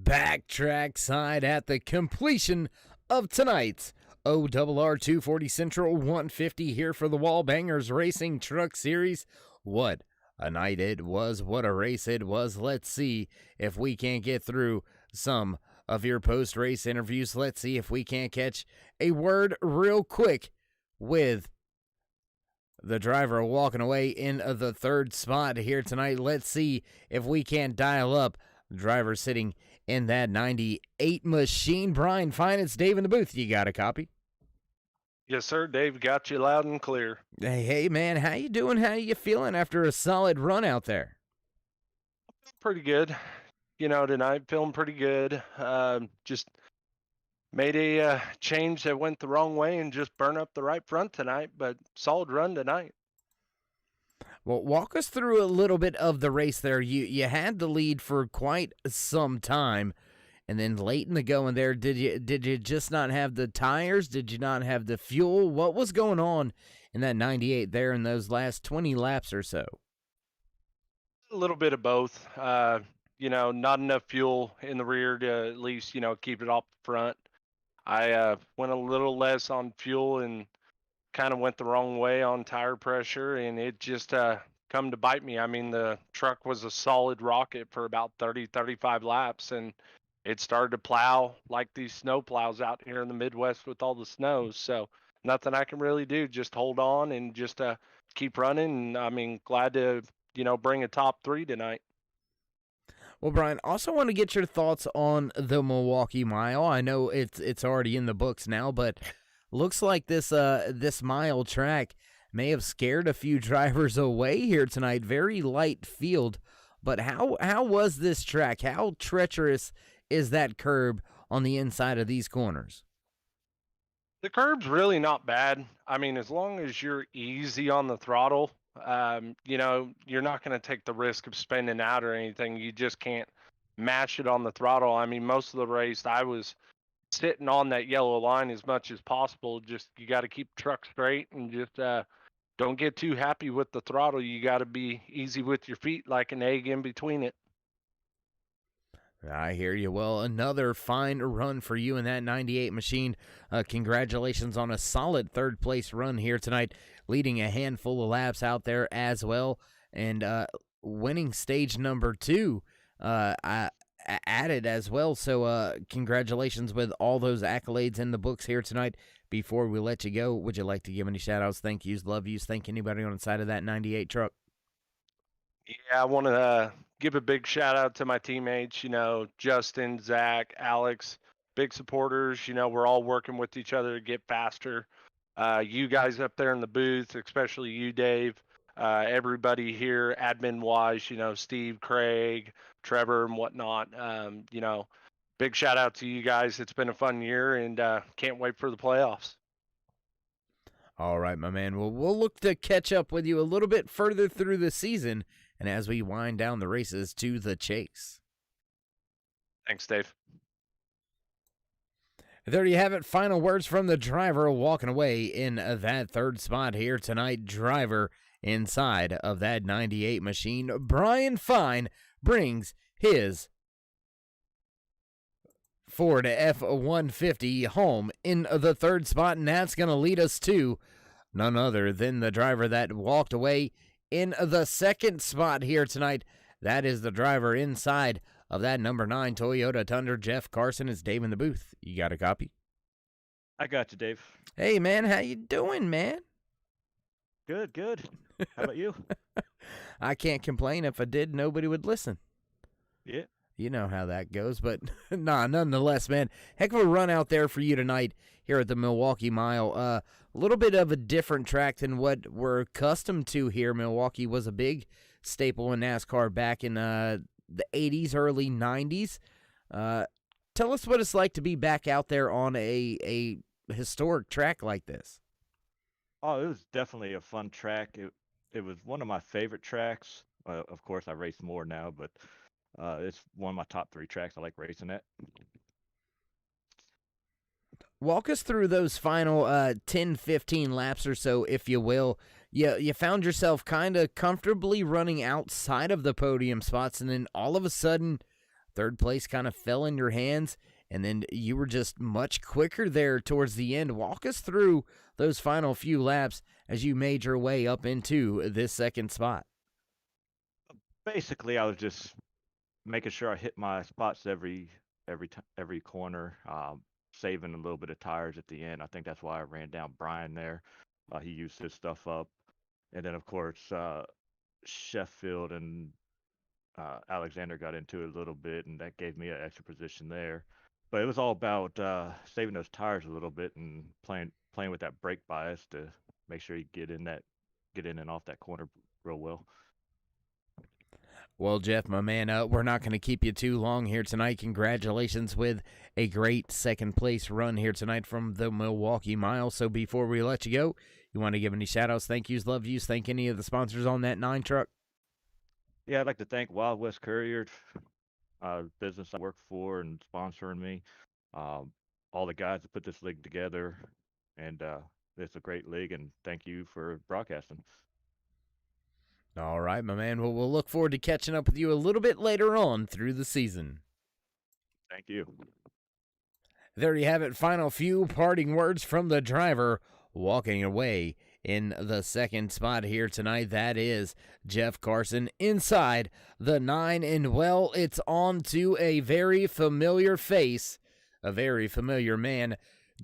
backtrack side at the completion of tonight's ORR 240 Central 150 here for the Wallbangers Racing Truck Series. What a night it was. What a race it was. Let's see if we can't get through some of your post-race interviews. Let's see if we can't catch a word real quick with the driver walking away in the third spot here tonight. Let's see if we can't dial up the driver sitting in that 98 machine. Brian Fine, it's Dave in the booth. You got a copy? Yes, sir. Dave got you loud and clear. Hey, man, how you doing? How you feeling after a solid run out there? Pretty good. Tonight feeling pretty good. Just made a change that went the wrong way and just burn up the right front tonight, but solid run tonight. Well, walk us through a little bit of the race there. You had the lead for quite some time, and then late in the going there, did you just not have the tires? Did you not have the fuel? What was going on in that 98 there in those last 20 laps or so? A little bit of both. Not enough fuel in the rear to at least, keep it off the front. I went a little less on fuel and kind of went the wrong way on tire pressure, and it just come to bite me. I mean, the truck was a solid rocket for about 35 laps, and it started to plow like these snow plows out here in the Midwest with all the snow. So nothing I can really do, just hold on and just keep running. And, I mean, glad to, bring a top 3 tonight. Well, Brian, also want to get your thoughts on the Milwaukee Mile. I know it's already in the books now, but looks like this mile track may have scared a few drivers away here tonight. Very light field, but how was this track? How treacherous is that curb on the inside of these corners? The curb's really not bad. I mean, as long as you're easy on the throttle, you're not going to take the risk of spinning out or anything. You just can't mash it on the throttle. I mean, most of the race, I was sitting on that yellow line as much as possible. Just, you got to keep the truck straight and just don't get too happy with the throttle. You got to be easy with your feet like an egg in between it. I hear you. Well, another fine run for you in that 98 machine. Congratulations on a solid third-place run here tonight, leading a handful of laps out there as well, and winning stage number 2 added as well. So congratulations with all those accolades in the books here tonight. Before we let you go, would you like to give any shout-outs, thank yous, love yous, thank anybody on the side of that 98 truck? Yeah, I want to give a big shout out to my teammates, Justin, Zach, Alex, big supporters. We're all working with each other to get faster. You guys up there in the booth, especially you, Dave, everybody here, admin wise, Steve, Craig, Trevor, and whatnot. Big shout out to you guys. It's been a fun year, and can't wait for the playoffs. All right, my man. Well, we'll look to catch up with you a little bit further through the season and as we wind down the races to the chase. Thanks, Dave. There you have it. Final words from the driver walking away in that third spot here tonight. Driver inside of that 98 machine. Brian Fine brings his Ford F-150 home in the third spot, and that's going to lead us to none other than the driver that walked away in the second spot here tonight. That is the driver inside of that number 9 Toyota Tundra. Jeff Carson is Dave in the booth. You got a copy? I got you, Dave. Hey, man, how you doing, man? Good. How about you? I can't complain. If I did, nobody would listen. Yeah. You know how that goes, but nonetheless, man, heck of a run out there for you tonight here at the Milwaukee Mile. A little bit of a different track than what we're accustomed to here. Milwaukee was a big staple in NASCAR back in the 80s, early 90s. Tell us what it's like to be back out there on a historic track like this. Oh, it was definitely a fun track. It was one of my favorite tracks. Of course, I race more now, but it's one of my top 3 tracks I like racing at. Walk us through those final 10, 15 laps or so, if you will. You found yourself kind of comfortably running outside of the podium spots, and then all of a sudden third place kind of fell in your hands, and then you were just much quicker there towards the end. Walk us through those final few laps as you made your way up into this second spot. Basically, I was just making sure I hit my spots every corner, saving a little bit of tires at the end. I think that's why I ran down Brian there. He used his stuff up, and then of course Sheffield and Alexander got into it a little bit, and that gave me an extra position there. But it was all about saving those tires a little bit and playing with that brake bias to make sure you get in and off that corner real well. Well, Jeff, my man, we're not going to keep you too long here tonight. Congratulations with a great second place run here tonight from the Milwaukee Mile. So before we let you go, you want to give any shout outs, thank yous, love yous, thank any of the sponsors on that 9 truck? Yeah, I'd like to thank Wild West Courier, business I work for and sponsoring me. All the guys that put this league together, and it's a great league, and thank you for broadcasting. All right, my man. Well, we'll look forward to catching up with you a little bit later on through the season. Thank you. There you have it. Final few parting words from the driver walking away in the second spot here tonight. That is Jeff Carson inside the 9. And, well, it's on to a very familiar face, a very familiar man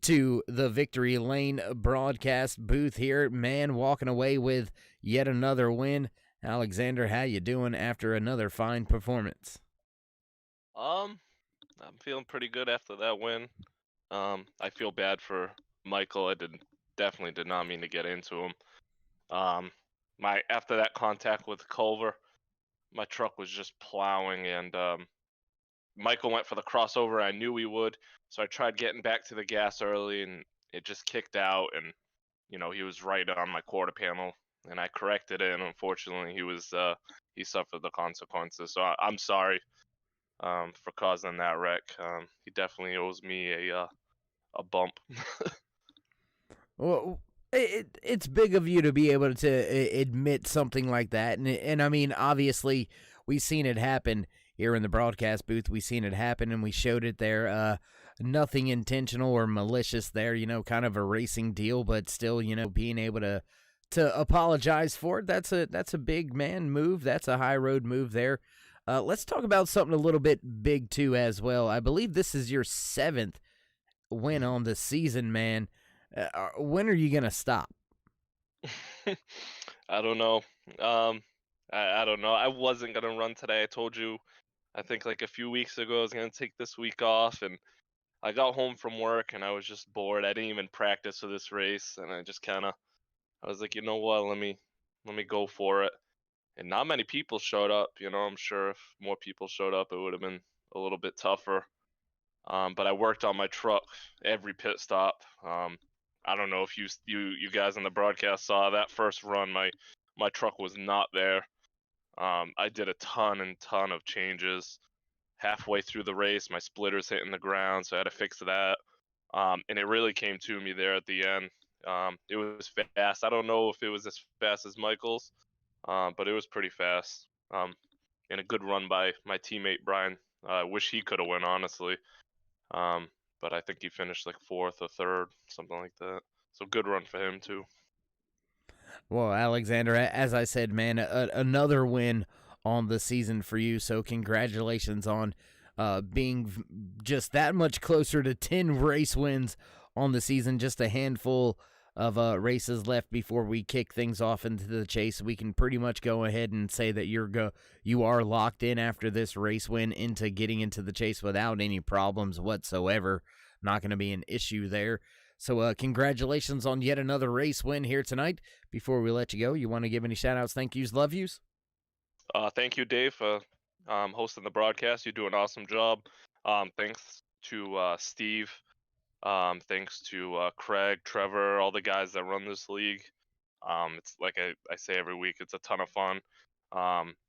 to the Victory Lane broadcast booth here. Man walking away with yet another win. Alexander, how you doing after another fine performance? I'm feeling pretty good after that win. I feel bad for Michael. I definitely did not mean to get into him. After that contact with Culver, my truck was just plowing, and Michael went for the crossover. I knew he would, so I tried getting back to the gas early, and it just kicked out, and he was right on my quarter panel, and I corrected it, and unfortunately he suffered the consequences. So I'm sorry for causing that wreck. He definitely owes me a bump. Well, it's big of you to be able to admit something like that, and I mean, obviously, we've seen it happen here in the broadcast booth. We've seen it happen, and we showed it there. Nothing intentional or malicious there, kind of a racing deal, but still, being able to apologize for it, that's a big man move. That's a high road move there. Let's talk about something a little bit big too as well. I believe this is your 7th win on the season, man. When are you gonna stop? I don't know. I don't know. I wasn't gonna run today. I told you, I think like a few weeks ago, I was gonna take this week off, and I got home from work and I was just bored. I didn't even practice for this race, and I just I was like, you know what? Let me go for it. And not many people showed up. I'm sure if more people showed up, it would have been a little bit tougher. But I worked on my truck every pit stop. I don't know if you guys on the broadcast saw that first run. My truck was not there. I did a ton of changes. Halfway through the race, my splitter's hitting the ground, so I had to fix that. And it really came to me there at the end. It was fast. I don't know if it was as fast as Michael's, but it was pretty fast. And a good run by my teammate Brian. I wish he could have won, honestly. But I think he finished like 4th or 3rd, something like that. So good run for him too. Well, Alexander, as I said, man, another win on the season for you. So congratulations on being just that much closer to 10 race wins on the season. Just a handful of races left before we kick things off into the chase. We can pretty much go ahead and say that you are locked in after this race win into getting into the chase without any problems whatsoever. Not going to be an issue there. So congratulations on yet another race win here tonight. Before we let you go, you want to give any shout-outs, thank yous, love yous? Thank you, Dave, for hosting the broadcast. You do an awesome job. Thanks to Steve. Thanks to Craig, Trevor, all the guys that run this league. It's like I say every week, it's a ton of fun.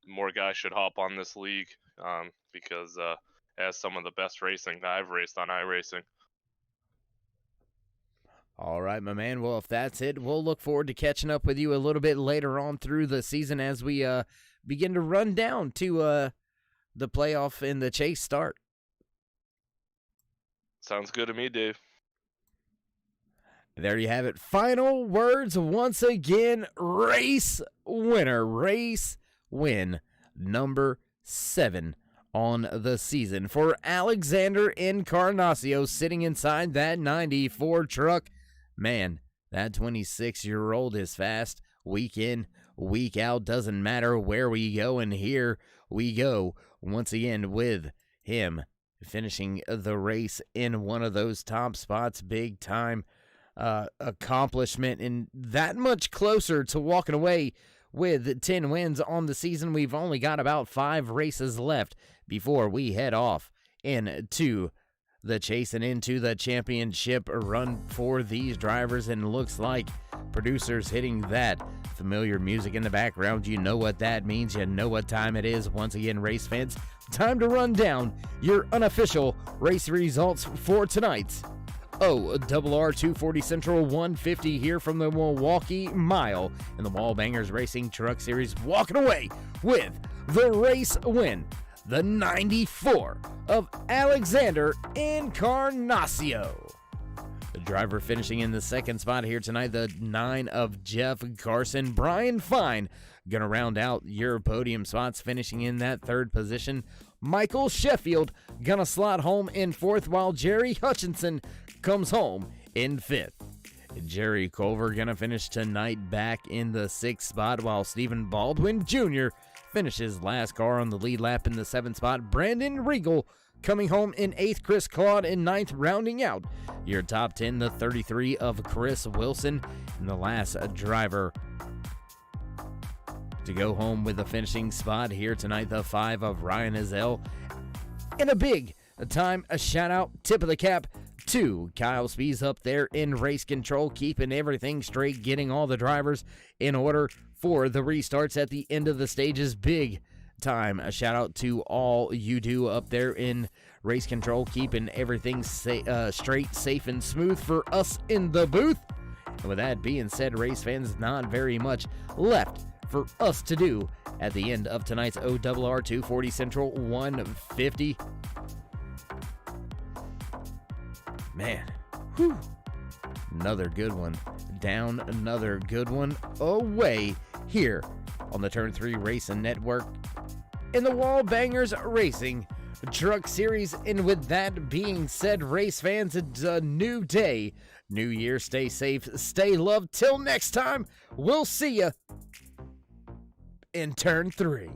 More guys should hop on this league because it has some of the best racing that I've raced on iRacing. All right, my man. Well, if that's it, we'll look forward to catching up with you a little bit later on through the season as we begin to run down to the playoff and the chase start. Sounds good to me, Dave. There you have it. Final words once again. Race winner. Race win number 7 on the season for Alexander Encarnacio, sitting inside that 94 truck. Man, that 26-year-old is fast. Week in, week out. Doesn't matter where we go. And here we go once again with him finishing the race in one of those top spots. Big time accomplishment, and that much closer to walking away with 10 wins on the season. We've only got about 5 races left before we head off into the chase and into the championship run for these drivers. And looks like producers hitting that familiar music in the background. You know what that means. You know what time it is. Once again, race fans, time to run down your unofficial race results for tonight's ORR 240 Central 150 here from the Milwaukee Mile in the Wallbangers Racing Truck Series, walking away with the race win, the 94 of Alexander Encarnacio. The driver finishing in the second spot here tonight, the 9 of Jeff Carson. Brian Fine gonna round out your podium spots, finishing in that 3rd position. Michael Sheffield gonna slot home in 4th, while Jerry Hutchinson comes home in 5th. Jerry Culver gonna finish tonight back in the 6th spot, while Stephen Baldwin Jr. finishes last car on the lead lap in the 7th spot. Brandon Regal coming home in 8th, Chris Claude in 9th, rounding out your top 10, the 33 of Chris Wilson, and the last driver to go home with the finishing spot here tonight, the 5 of Ryan Ezell. And a big time, a shout out, tip of the cap to Kyle Spees up there in race control, keeping everything straight, getting all the drivers in order for the restarts at the end of the stages. Big time, a shout out to all you do up there in race control, keeping everything straight, safe, and smooth for us in the booth. And with that being said, race fans, not very much left for us to do at the end of tonight's ORR 240 Central 150. Man, whew, another good one down, another good one away here on the Turn 3 Racing Network in the Wallbangers Racing Truck Series. And with that being said, race fans, it's a new day, new year. Stay safe, stay loved. Till next time, we'll see ya in Turn 3.